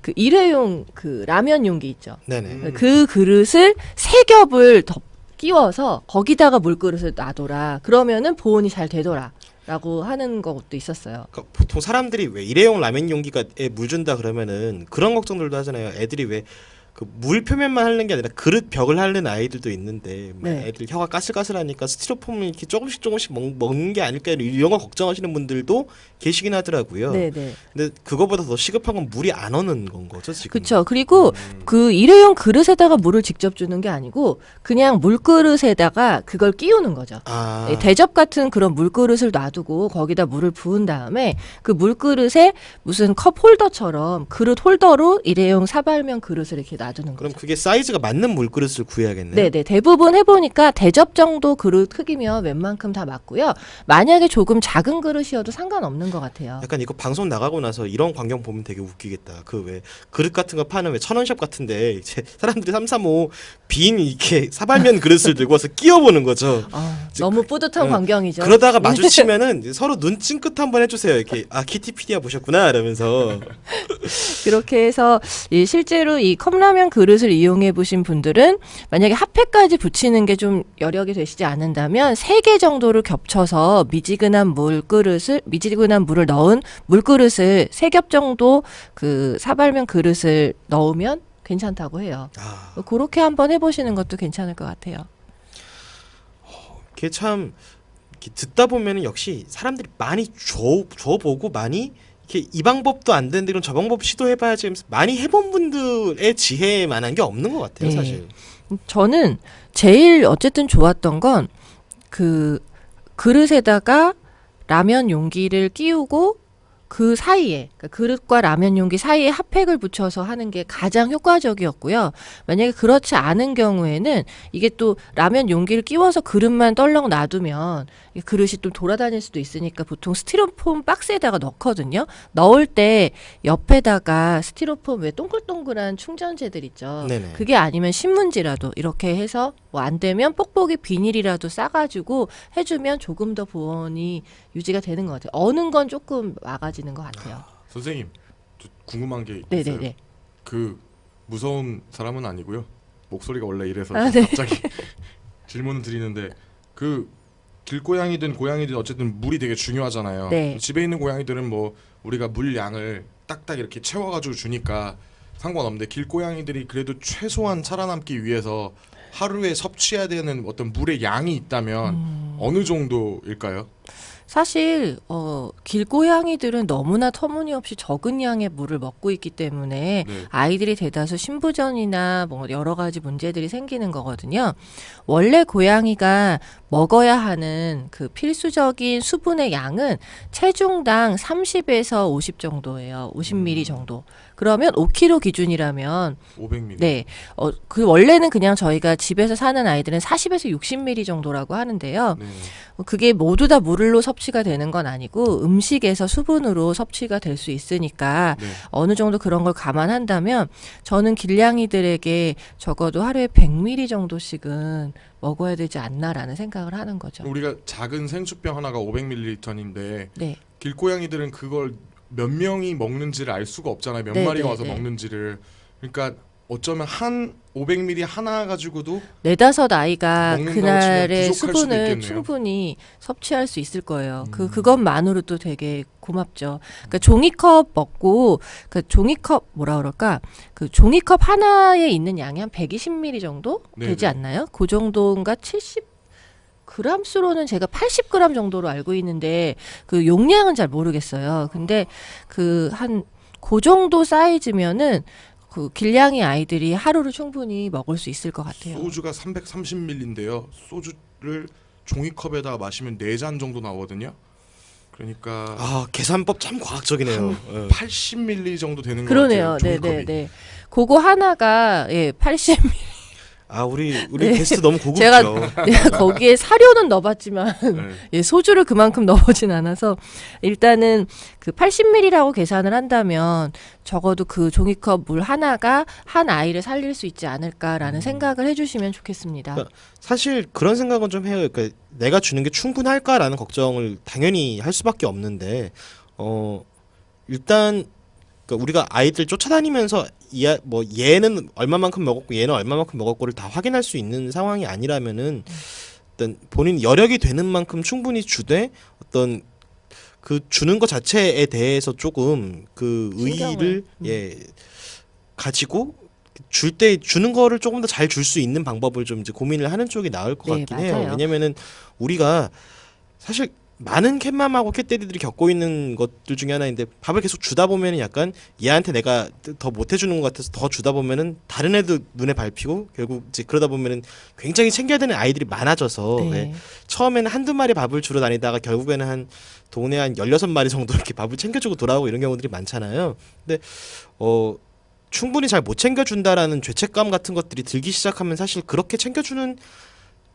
그 일회용 그 라면 용기 있죠. 네네. 그 그릇을 3겹을 더 끼워서 거기다가 물그릇을 놔둬라. 그러면은 보온이 잘 되더라. 라고 하는 것도 있었어요. 그러니까 보통 사람들이 왜 일회용 라면 용기가 물 준다 그러면은 그런 걱정들도 하잖아요. 애들이 왜 그 물 표면만 하는 게 아니라 그릇 벽을 하는 아이들도 있는데 네. 애들 혀가 까슬까슬하니까 스티로폼을 이렇게 조금씩 먹는 게 아닐까 이런 거 걱정하시는 분들도 계시긴 하더라고요. 네네. 근데 그거보다 더 시급한 건 물이 안 오는 건 거죠 지금. 그렇죠. 그리고 그 일회용 그릇에다가 물을 직접 주는 게 아니고 그냥 물그릇에다가 그걸 끼우는 거죠. 아, 예, 대접 같은 그런 물그릇을 놔두고 거기다 물을 부은 다음에 그 물그릇에 무슨 컵 홀더처럼 그릇 홀더로 일회용 사발면 그릇을 이렇게 놔두는 그럼 거죠. 그게 사이즈가 맞는 물그릇을 구해야겠네요. 네네. 대부분 해보니까 대접 정도 그릇 크기면 웬만큼 다 맞고요. 만약에 조금 작은 그릇이어도 상관없는 것 같아요. 약간 이거 방송 나가고 나서 이런 광경 보면 되게 웃기겠다. 그 왜 그릇 같은 거 파는 왜 천원샵 같은데 이제 사람들이 335 빈 이렇게 사발면 그릇을 들고 와서 끼워보는 거죠. 너무 뿌듯한 광경이죠. 그러다가 마주치면은 서로 눈 찡긋 한번 해주세요. 이렇게 아 키티 PD야 보셨구나 이러면서. 그렇게 해서 실제로 이 컵라면 그릇을 이용해 보신 분들은 만약에 핫팩까지 붙이는 게 좀 여력이 되시지 않는다면 3개 정도를 겹쳐서 미지근한 물을 넣은 물그릇을 3겹 정도 그 사발면 그릇을 넣으면 괜찮다고 해요. 아, 그렇게 한번 해보시는 것도 괜찮을 것 같아요. 그게 참 이렇게 듣다 보면은 역시 사람들이 많이 줘보고 많이 이렇게 이 방법도 안 되는데 그럼 저 방법 시도해봐야지 하면서 많이 해본 분들의 지혜만한 게 없는 것 같아요, 네. 사실. 저는 제일 어쨌든 좋았던 건 그 그릇에다가 라면 용기를 끼우고 그 사이에 그러니까 그릇과 라면 용기 사이에 핫팩을 붙여서 하는 게 가장 효과적이었고요. 만약에 그렇지 않은 경우에는 이게 또 라면 용기를 끼워서 그릇만 떨렁 놔두면 이 그릇이 또 돌아다닐 수도 있으니까 보통 스티로폼 박스에다가 넣거든요. 넣을 때 옆에다가 스티로폼 왜 동글동글한 충전재들 있죠. 네네. 그게 아니면 신문지라도 이렇게 해서 뭐 안 되면 뽁뽁이 비닐이라도 싸가지고 해주면 조금 더 보온이 유지가 되는 것 같아요. 어는 건 조금 막아지는 것 같아요. 선생님, 저 궁금한 게 있어요. 네네네. 그 무서운 사람은 아니고요. 목소리가 원래 이래서 아, 네. 갑자기 질문을 드리는데 그 길고양이든 고양이든 어쨌든 물이 되게 중요하잖아요. 네. 집에 있는 고양이들은 뭐 우리가 물 양을 딱딱 이렇게 채워가지고 주니까 상관없는데 길고양이들이 그래도 최소한 살아남기 위해서 하루에 섭취해야 되는 어떤 물의 양이 있다면 어느 정도일까요? 사실 길고양이들은 너무나 터무니없이 적은 양의 물을 먹고 있기 때문에 네. 아이들이 대다수 신부전이나 뭐 여러 가지 문제들이 생기는 거거든요. 원래 고양이가 먹어야 하는 그 필수적인 수분의 양은 체중당 30에서 50 정도예요. 50ml 정도. 그러면 5kg 기준이라면 500ml. 네. 그 원래는 그냥 저희가 집에서 사는 아이들은 40에서 60ml 정도라고 하는데요. 네. 그게 모두 다 물로 섭취가 되는 건 아니고 음식에서 수분으로 섭취가 될 수 있으니까 네. 어느 정도 그런 걸 감안한다면 저는 길냥이들에게 적어도 하루에 100ml 정도씩은 먹어야 되지 않나라는 생각을 하는 거죠. 우리가 작은 생수병 하나가 500ml인데 네. 길고양이들은 그걸 몇 명이 먹는지를 알 수가 없잖아요. 몇 네, 마리가 네, 와서 네. 먹는지를. 그러니까 어쩌면 한 500ml 하나 가지고도 4-5 아이가 먹는다고 그날의 치면 부족할 수도 수분을 있겠네요. 충분히 섭취할 수 있을 거예요. 음. 그것만으로도 되게 고맙죠. 그러니까 종이컵 먹고 그 종이컵 뭐라 그럴까? 그 종이컵 하나에 있는 양이 한 120ml 정도 네, 되지 네. 않나요? 그 정도인가 70g 수로는 제가 80g 정도로 알고 있는데 그 용량은 잘 모르겠어요. 근데 그 정도 사이즈면은 그 길냥이 아이들이 하루를 충분히 먹을 수 있을 것 같아요. 소주가 330ml인데요. 소주를 종이컵에다 마시면 4잔 정도 나오거든요. 그러니까 아 계산법 참 과학적이네요. 예. 80ml 정도 되는 것 그러네요. 같아요. 종이컵이. 네네네. 그거 하나가 80. 아 우리 네. 게스트 너무 고급죠. 내가 거기에 사료는 넣어봤지만 네. 소주를 그만큼 넣어보진 않아서 일단은 그 80ml라고 계산을 한다면 적어도 그 종이컵 물 하나가 한 아이를 살릴 수 있지 않을까라는 생각을 해주시면 좋겠습니다. 그러니까 사실 그런 생각은 좀 해요. 그러니까 내가 주는 게 충분할까라는 걱정을 당연히 할 수밖에 없는데 일단 그러니까 우리가 아이들 쫓아다니면서 뭐 얘는 얼마만큼 먹었고 얘는 얼마만큼 먹었고를 다 확인할 수 있는 상황이 아니라면은 어떤 본인 여력이 되는 만큼 충분히 주되 어떤 그 주는 것 자체에 대해서 조금 그 신경을, 의의를 가지고 줄 때 주는 거를 조금 더 잘 줄 수 있는 방법을 좀 이제 고민을 하는 쪽이 나을 것 네, 같긴 해요. 맞아요. 왜냐면은 우리가 사실 많은 캣맘하고 캣데디들이 겪고 있는 것들 중에 하나인데 밥을 계속 주다 보면은 약간 얘한테 내가 더 못해주는 것 같아서 더 주다 보면은 다른 애도 눈에 밟히고 결국 이제 그러다 보면은 굉장히 챙겨야 되는 아이들이 많아져서 네. 왜 처음에는 한두 마리 밥을 주러 다니다가 결국에는 한 동네 한 16마리 정도 이렇게 밥을 챙겨주고 돌아오고 이런 경우들이 많잖아요. 근데 충분히 잘 못 챙겨준다라는 죄책감 같은 것들이 들기 시작하면 사실 그렇게 챙겨주는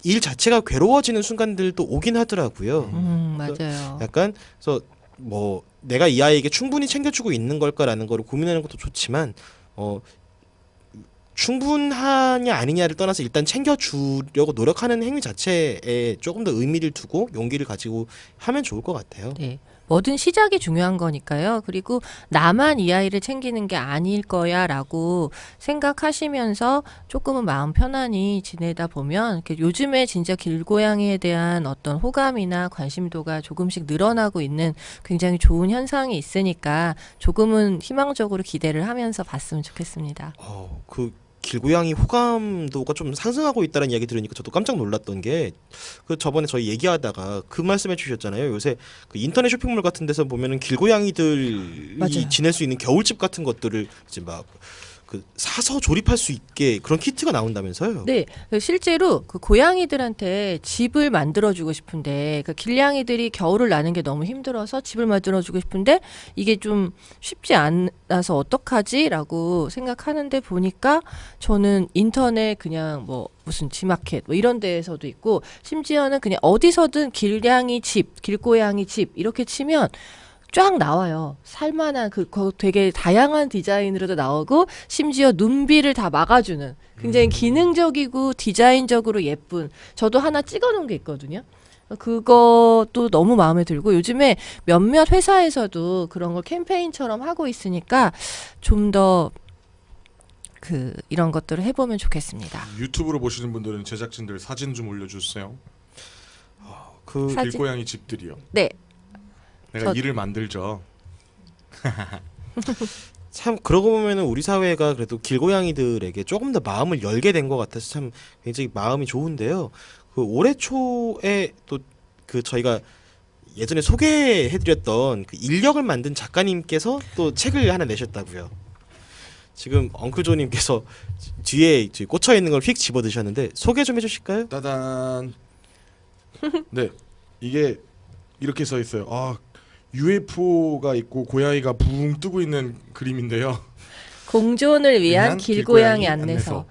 일 자체가 괴로워지는 순간들도 오긴 하더라고요. 맞아요. 약간 그래서 뭐 내가 이 아이에게 충분히 챙겨주고 있는 걸까라는 거를 고민하는 것도 좋지만 충분하냐 아니냐를 떠나서 일단 챙겨주려고 노력하는 행위 자체에 조금 더 의미를 두고 용기를 가지고 하면 좋을 것 같아요. 네. 뭐든 시작이 중요한 거니까요. 그리고 나만 이 아이를 챙기는 게 아닐 거야 라고 생각하시면서 조금은 마음 편안히 지내다 보면 이렇게 요즘에 진짜 길고양이에 대한 어떤 호감이나 관심도가 조금씩 늘어나고 있는 굉장히 좋은 현상이 있으니까 조금은 희망적으로 기대를 하면서 봤으면 좋겠습니다. 그 길고양이 호감도가 좀 상승하고 있다는 이야기 들으니까 저도 깜짝 놀랐던 게 그 저번에 저희 얘기하다가 그 말씀해 주셨잖아요. 요새 그 인터넷 쇼핑몰 같은 데서 보면은 길고양이들이 맞아요. 지낼 수 있는 겨울집 같은 것들을 이제 막 그 사서 조립할 수 있게 그런 키트가 나온다면서요. 네, 실제로 그 고양이들한테 집을 만들어주고 싶은데, 그 길냥이들이 겨울을 나는 게 너무 힘들어서 집을 만들어주고 싶은데 이게 좀 쉽지 않아서 어떡하지라고 생각하는데 보니까 저는 인터넷 그냥 뭐 무슨 지마켓 뭐 이런 데에서도 있고 심지어는 그냥 어디서든 길냥이 집, 길고양이 집 이렇게 치면 쫙 나와요. 살만한 되게 다양한 디자인으로도 나오고 심지어 눈비를 다 막아주는 굉장히 기능적이고 디자인적으로 예쁜 저도 하나 찍어놓은 게 있거든요. 그것도 너무 마음에 들고 요즘에 몇몇 회사에서도 그런 걸 캠페인처럼 하고 있으니까 좀 더 이런 것들을 해보면 좋겠습니다. 유튜브로 보시는 분들은 제작진들 사진 좀 올려주세요. 그 사진? 길고양이 집들이요. 네. 내가 일을 만들죠. 참 그러고 보면은 우리 사회가 그래도 길고양이들에게 조금 더 마음을 열게 된 것 같아서 참 굉장히 마음이 좋은데요. 그 올해 초에 또 그 저희가 예전에 소개해드렸던 그 인력을 만든 작가님께서 또 책을 하나 내셨다고요. 지금 엉클조님께서 뒤에 꽂혀 있는 걸 휙 집어 드셨는데 소개 좀 해주실까요? 따단. 네, 이게 이렇게 써 있어요. UFO가 있고 고양이가 붕 뜨고 있는 그림인데요. 공존을 위한 길고양이 길고양이 안내서.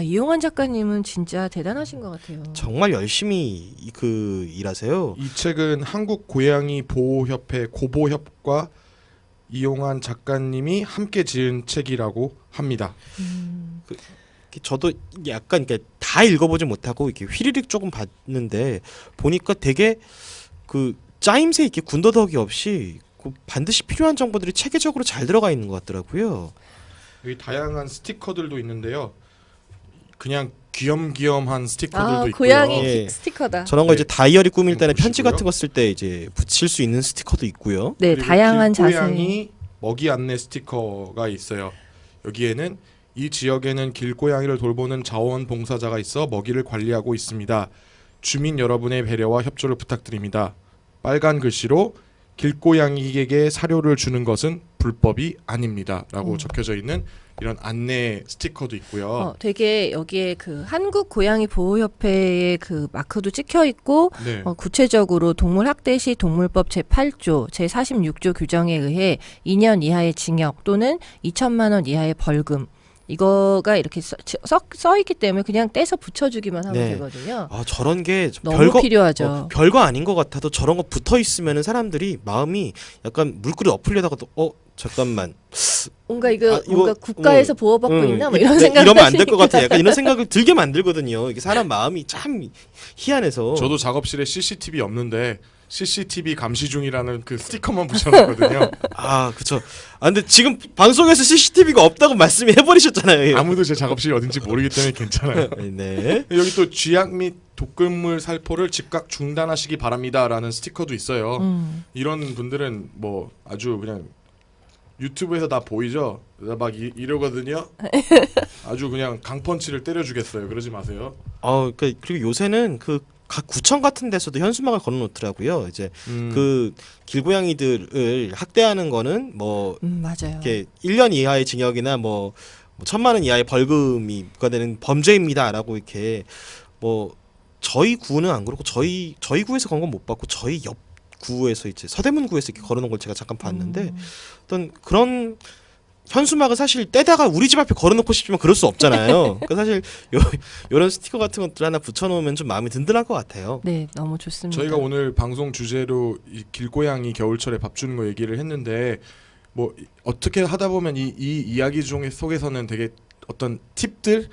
이용환 작가님은 진짜 대단하신 것 같아요. 정말 열심히 일하세요. 이 책은 한국 고양이 보호협회 고보협과 이용환 작가님이 함께 지은 책이라고 합니다. 저도 약간 다 읽어보지 못하고 이렇게 휘리릭 조금 봤는데 보니까 되게 짜임새 있게 군더더기 없이 반드시 필요한 정보들이 체계적으로 잘 들어가 있는 것 같더라고요. 여기 다양한 스티커들도 있는데요. 그냥 귀염귀염한 스티커들도 있고요. 고양이 예. 스티커다. 저런 거 이제 다이어리 꾸밀 때나 보시고요. 편지 같은 거 쓸 때 이제 붙일 수 있는 스티커도 있고요. 네, 그리고 다양한 자세. 길고양이 먹이 안내 스티커가 있어요. 여기에는 이 지역에는 길고양이를 돌보는 자원봉사자가 있어 먹이를 관리하고 있습니다. 주민 여러분의 배려와 협조를 부탁드립니다. 빨간 글씨로 길고양이에게 사료를 주는 것은 불법이 아닙니다. 라고 적혀져 있는 이런 안내 스티커도 있고요. 되게 여기에 한국 고양이 보호협회의 마크도 찍혀 있고 네. 구체적으로 동물 학대 시 동물법 제8조, 제46조 규정에 의해 2년 이하의 징역 또는 2천만 원 이하의 벌금 이거가 이렇게 써 있기 때문에 그냥 떼서 붙여주기만 하면 네. 되거든요. 저런 게 너무 필요하죠. 별거 아닌 것 같아도 저런 거 붙어 있으면은 사람들이 마음이 약간 물꼬리 엎으려다가도 잠깐만 뭔가 이거 이거 뭔가 국가에서 보호받고 있나 뭐 이런 생각. 이러면 안 될 것 같아. 약간 이런 생각을 들게 만들거든요. 이게 사람 마음이 참 희한해서. 저도 작업실에 CCTV 없는데 CCTV 감시 중이라는 그 스티커만 붙여놨거든요. 그쵸. 근데 지금 방송에서 CCTV가 없다고 말씀해 버리셨잖아요. 아무도 제 작업실이 어딘지 모르기 때문에 괜찮아요. 네. 여기 또 쥐약 및 독극물 살포를 즉각 중단하시기 바랍니다라는 스티커도 있어요. 이런 분들은 뭐 아주 그냥 유튜브에서 다 보이죠. 막 이러거든요. 아주 그냥 강펀치를 때려주겠어요. 그러지 마세요. 그리고 요새는 그 각 구청 같은 데서도 현수막을 걸어놓더라고요. 이제 그 길고양이들을 학대하는 거는 뭐 맞아요. 이렇게 1년 이하의 징역이나 뭐 1,000만 원 이하의 벌금이 부과되는 범죄입니다라고 이렇게 뭐 저희 구는 안 그렇고 저희 구에서 건 건 못 봤고 저희 옆 구에서 이제 서대문구에서 이렇게 걸어놓은 걸 제가 잠깐 봤는데 어떤 그런 현수막을 사실 떼다가 우리 집 앞에 걸어놓고 싶지만 그럴 수 없잖아요. 그러니까 사실 이런 스티커 같은 것들 하나 붙여놓으면 좀 마음이 든든할 것 같아요. 네, 너무 좋습니다. 저희가 오늘 방송 주제로 이 길고양이 겨울철에 밥 주는 거 얘기를 했는데 뭐 어떻게 하다 보면 이 이야기 속에서는 되게 어떤 팁들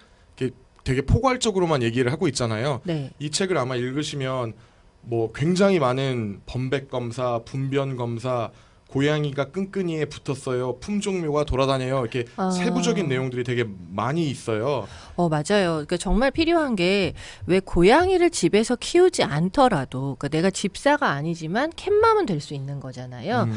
되게 포괄적으로만 얘기를 하고 있잖아요. 네. 이 책을 아마 읽으시면 뭐 굉장히 많은 범백 검사, 분변 검사, 고양이가 끈끈이에 붙었어요. 품종묘가 돌아다녀요. 이렇게 세부적인 내용들이 되게 많이 있어요. 맞아요. 그러니까 정말 필요한 게 왜 고양이를 집에서 키우지 않더라도 그러니까 내가 집사가 아니지만 캣맘은 될 수 있는 거잖아요.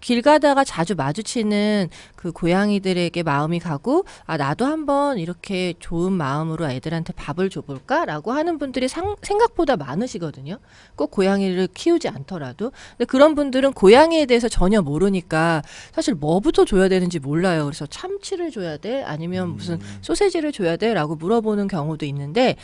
길 가다가 자주 마주치는 그 고양이들에게 마음이 가고 나도 한번 이렇게 좋은 마음으로 애들한테 밥을 줘볼까라고 하는 분들이 생각보다 많으시거든요. 꼭 고양이를 키우지 않더라도. 근데 그런 분들은 고양이에 대해서 전혀 모르니까 사실 뭐부터 줘야 되는지 몰라요. 그래서 참치를 줘야 돼? 아니면 무슨 소세지를 줘야 돼? 라고 물어보는 경우도 있는데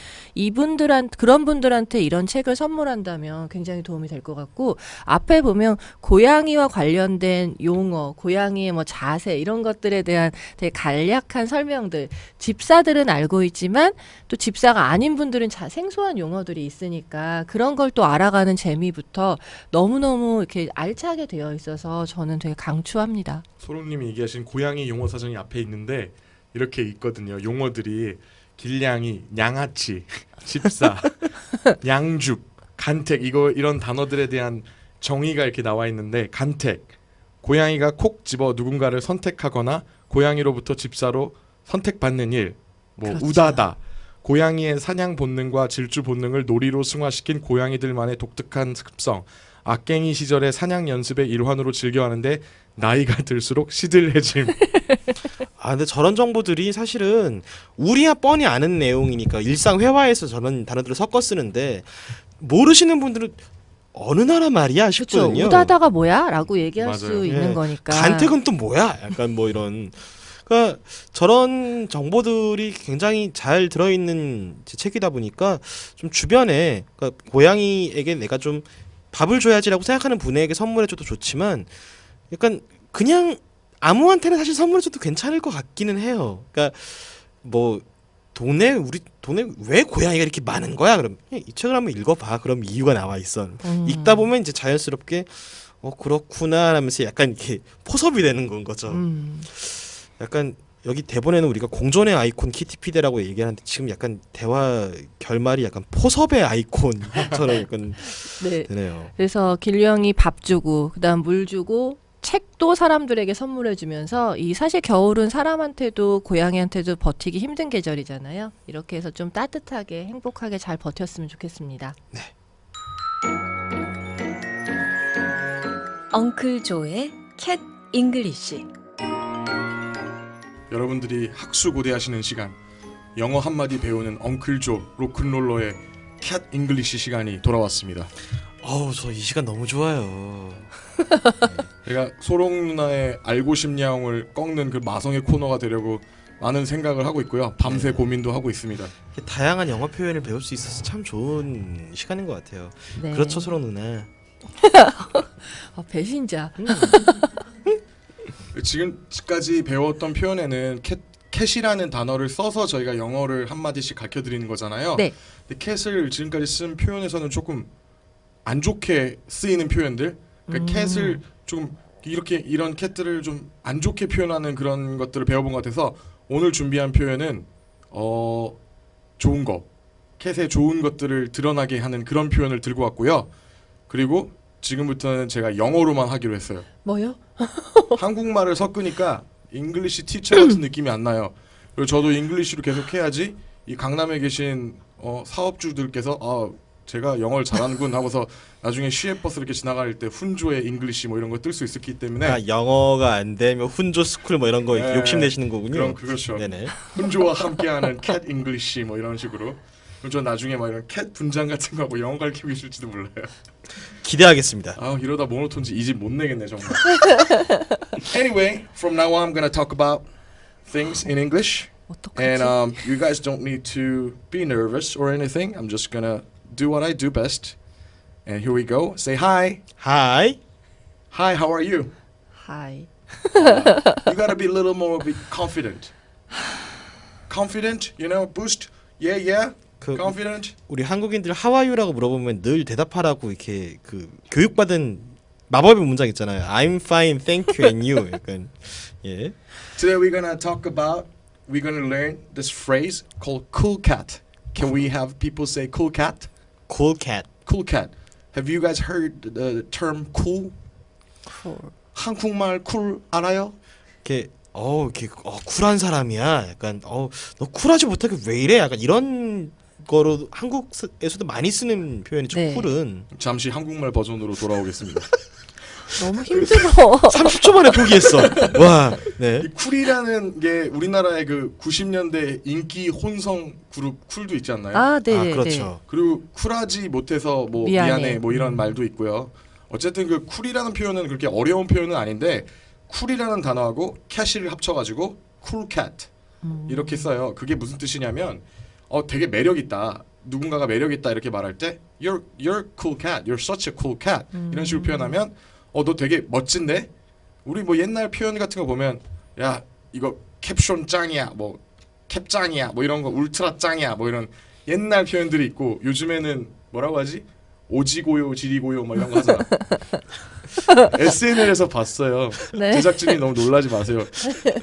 그런 분들한테 이런 책을 선물한다면 굉장히 도움이 될 것 같고 앞에 보면 고양이와 관련된 용어, 고양이의 뭐 자세 이런 것들에 대한 되게 간략한 설명들 집사들은 알고 있지만 또 집사가 아닌 분들은 생소한 용어들이 있으니까 그런 걸 또 알아가는 재미부터 너무너무 이렇게 알차게 되어 있어서 저는 되게 강추합니다. 소롱님이 얘기하신 고양이 용어 사전이 앞에 있는데 이렇게 있거든요. 용어들이 길냥이, 양아치, 집사, 양죽, 간택 이런 단어들에 대한 정의가 이렇게 나와 있는데 간택 고양이가 콕 집어 누군가를 선택하거나 고양이로부터 집사로 선택받는 일, 뭐 그렇죠. 우다다 고양이의 사냥 본능과 질주 본능을 놀이로 승화시킨 고양이들만의 독특한 습성 악갱이 시절의 사냥 연습의 일환으로 즐겨하는데 나이가 들수록 시들해짐. 근데 저런 정보들이 사실은 우리야 뻔히 아는 내용이니까 일상 회화에서 저런 단어들을 섞어 쓰는데 모르시는 분들은 어느 나라 말이야 싶거든요. 그렇죠. 우다다가 뭐야? 라고 얘기할 맞아요. 수 있는 거니까. 간택은 또 뭐야? 약간 뭐 이런. 그러니까 저런 정보들이 굉장히 잘 들어있는 책이다 보니까 좀 주변에 그러니까 고양이에게 내가 좀 밥을 줘야지라고 생각하는 분에게 선물해줘도 좋지만 약간 그냥 아무한테나 사실 선물해줘도 괜찮을 것 같기는 해요. 그러니까 뭐 우리 동네 왜 고양이가 이렇게 많은 거야? 그럼 이 책을 한번 읽어봐. 그럼 이유가 나와 있어. 읽다 보면 이제 자연스럽게 그렇구나 하면서 약간 이렇게 포섭이 되는 건 거죠. 약간 여기 대본에는 우리가 공존의 아이콘 키티피데라고 얘기하는데 지금 약간 대화 결말이 약간 포섭의 아이콘처럼 약간 네. 되네요. 그래서 길령이 밥 주고 그다음 물 주고 책도 사람들에게 선물해주면서 이 사실 겨울은 사람한테도 고양이한테도 버티기 힘든 계절이잖아요. 이렇게 해서 좀 따뜻하게 행복하게 잘 버텼으면 좋겠습니다. 네. 엉클 조의 캣 잉글리시. 여러분들이 학수고대하시는 시간 영어 한마디 배우는 엉클조 로큰롤러의 캣 잉글리시 시간이 돌아왔습니다. 저 이 시간 너무 좋아요. 제가 소롱 누나의 알고 싶냐옹을 꺾는 그 마성의 코너가 되려고 많은 생각을 하고 있고요. 밤새 고민도 하고 있습니다. 다양한 영어 표현을 배울 수 있어서 참 좋은 시간인 것 같아요. 네. 그렇죠, 소롱 누나. 배신자. 지금까지 배웠던 표현에는 캣이라는 단어를 써서 저희가 영어를 한마디씩 가르쳐드리는 거잖아요. 네. 근데 캣을 지금까지 쓴 표현에서는 조금 안 좋게 쓰이는 표현들, 그러니까 캣을 좀 이런 캣들을 좀 안 좋게 표현하는 그런 것들을 배워본 것 같아서 오늘 준비한 표현은 좋은 거, 캣의 좋은 것들을 드러나게 하는 그런 표현을 들고 왔고요. 그리고 지금부터는 제가 영어로만 하기로 했어요. 뭐요? 한국말을 섞으니까 잉글리시 티처 같은 느낌이 안 나요. 그리고 저도 잉글리시로 계속 해야지 이 강남에 계신 사업주들께서 제가 영어를 잘하는군 하고서 나중에 시외버스 이렇게 지나갈 때 훈조의 잉글리시 뭐 이런 거 뜰 수 있었기 때문에 아, 영어가 안 되면 훈조 스쿨 뭐 이런 거 네. 욕심내시는 거군요. 그럼 그렇죠. 네네. 훈조와 함께하는 캣 잉글리시 뭐 이런 식으로. 그럼 전 나중에 막 이런 캣 분장 같은 거 하고 영어 가르치고 있을지도 몰라요. 기대하겠습니다. 아 이러다 모노톤즈 이 집 못 내겠네 정말. Anyway, from now on I'm gonna talk about things in English. 어떡하지? And you guys don't need to be nervous or anything. I'm just gonna do what I do best. And here we go. Say hi. Hi. Hi, how are you? 하이. You gotta be a little more confident. Confident, you know, boost. Yeah, yeah. 그 Confident. 우리 한국인들 하와이유라고 물어보면 늘 대답하라고 이렇게 그 교육받은 마법의 문장 있잖아요. I'm fine, thank you, and you. 약간 예. Today we're gonna learn this phrase called cool cat. Can we have people say cool cat? Cool cat. Cool cat. Have you guys heard the term cool? 쿨. 한국말 cool 알아요? 이렇게 이렇게 쿨한 사람이야. 약간 너 쿨하지 못하게 왜 이래? 약간 이런 거로 한국에서도 많이 쓰는 표현이죠. 네. 쿨은. 잠시 한국말 버전으로 돌아오겠습니다. 너무 힘들어. 30초 만에 포기했어. 와. 네. 이 쿨이라는 게 우리나라의 그 90년대 인기 혼성 그룹 쿨도 있지 않나요? 아, 네, 네, 그렇죠. 그리고 쿨하지 못해서 뭐 미안해. 뭐 이런 말도 있고요. 어쨌든 그 쿨이라는 표현은 그렇게 어려운 표현은 아닌데 쿨이라는 단어하고 캣을 합쳐가지고 쿨캣 이렇게 써요. 그게 무슨 뜻이냐면 되게 매력 있다. 누군가가 매력 있다 이렇게 말할 때 you're cool cat, you're such a cool cat 이런 식으로 표현하면 너 되게 멋진데. 우리 뭐 옛날 표현 같은 거 보면 야 이거 캡션 짱이야, 뭐 캡 짱이야, 뭐 이런 거 울트라 짱이야, 뭐 이런 옛날 표현들이 있고 요즘에는 뭐라고 하지? 오지고요, 지리고요, 뭐 이런 거 하잖아. SNL에서 봤어요. 네. 제작진이 너무 놀라지 마세요.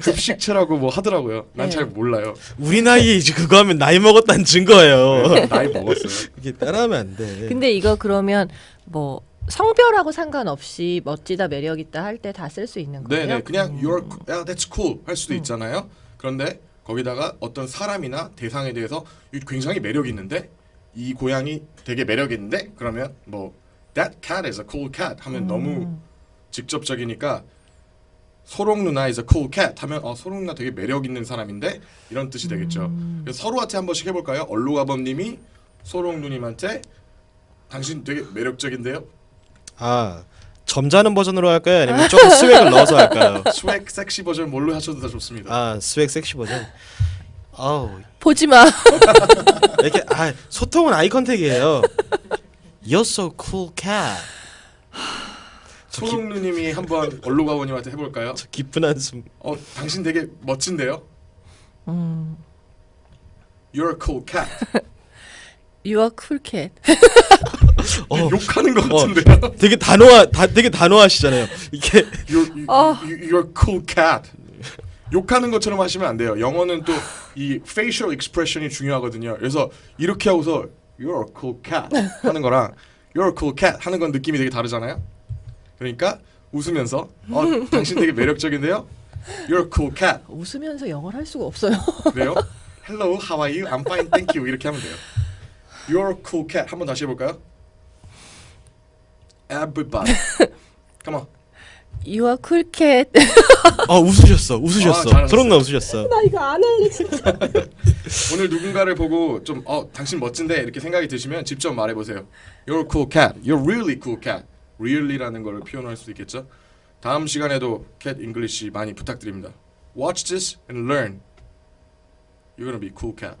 급식체라고 뭐 하더라고요. 난 네. 잘 몰라요. 우리 나이에 이제 그거 하면 나이 먹었다는 증거예요. 나이 먹었어요. 이게 따라하면 안 돼. 근데 이거 그러면 뭐 성별하고 상관없이 멋지다, 매력 있다 할 때 다 쓸 수 있는 거예요? 네네, 그냥 that's cool 할 수도 있잖아요. 그런데 거기다가 어떤 사람이나 대상에 대해서 굉장히 매력 있는데 이 고양이 되게 매력 있는데 그러면 뭐 that cat is a cool cat 하면 너무 직접적이니까 소롱 누나 is a cool cat 하면 소롱 누나 되게 매력 있는 사람인데 이런 뜻이 되겠죠. 그래서 서로한테 한 번씩 해볼까요? 얼루가범님이 소롱 누님한테 당신 되게 매력적인데요. 점잖은 버전으로 할까요? 아니면 조금 스웩을 넣어서 할까요? 스웩 섹시 버전 뭘로 하셔도 다 좋습니다. 스웩 섹시 버전. 보지 마. 이렇게 소통은 아이 컨택이에요. You're so cool cat. 소롱 누님이 한번 얼루가범님한테 해볼까요? 저 깊은 한숨. 당신 되게 멋진데요. You're a cool cat. You are cool cat. 욕하는 것 같은데요. 되게 단호하시잖아요. 이게 You're a cool cat. 욕하는 것처럼 하시면 안 돼요. 영어는 또 이 facial expression이 중요하거든요. 그래서 이렇게 하고서 You're a cool cat 하는 거랑 You're a cool cat 하는 건 느낌이 되게 다르잖아요. 그러니까 웃으면서 당신 되게 매력적인데요. You're a cool cat. 웃으면서 영어를 할 수가 없어요. 그래요? Hello, how are you? I'm fine, thank you. 이렇게 하면 돼요. You're a cool cat. 한번 다시 해볼까요? Everybody. Come on. You are cool cat. 웃으셨어. 잘하셨어요. 소롱나 웃으셨어. 나 이거 안 할래 진짜. 오늘 누군가를 보고 좀 당신 멋진데 이렇게 생각이 드시면 직접 말해보세요. You're a cool cat. You're really cool cat. Really라는 걸 표현할 수 있겠죠. 다음 시간에도 cat English 많이 부탁드립니다. Watch this and learn. You're gonna be cool cat.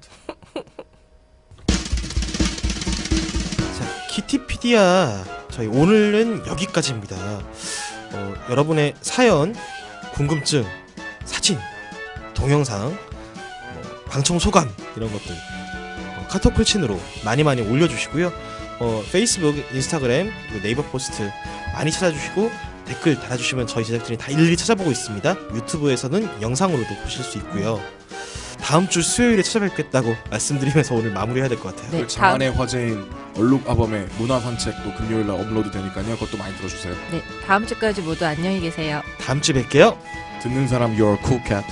자, 키티피디아 저희 오늘은 여기까지입니다. 여러분의 사연, 궁금증, 사진, 동영상, 방청 소감 이런 것들 카톡 풀친으로 많이 올려주시고요. 페이스북, 인스타그램, 그리고 네이버 포스트 많이 찾아주시고 댓글 달아주시면 저희 제작진이 다 일일이 찾아보고 있습니다. 유튜브에서는 영상으로도 보실 수 있고요. 다음 주 수요일에 찾아뵙겠다고 말씀드리면서 오늘 마무리해야 될 것 같아요. 네, 장안의 화제인 얼룩아범의 문화산책도 금요일날 업로드 되니까요. 그것도 많이 들어주세요. 네, 다음 주까지 모두 안녕히 계세요. 다음 주에 뵐게요. 듣는 사람 You're a cool cat.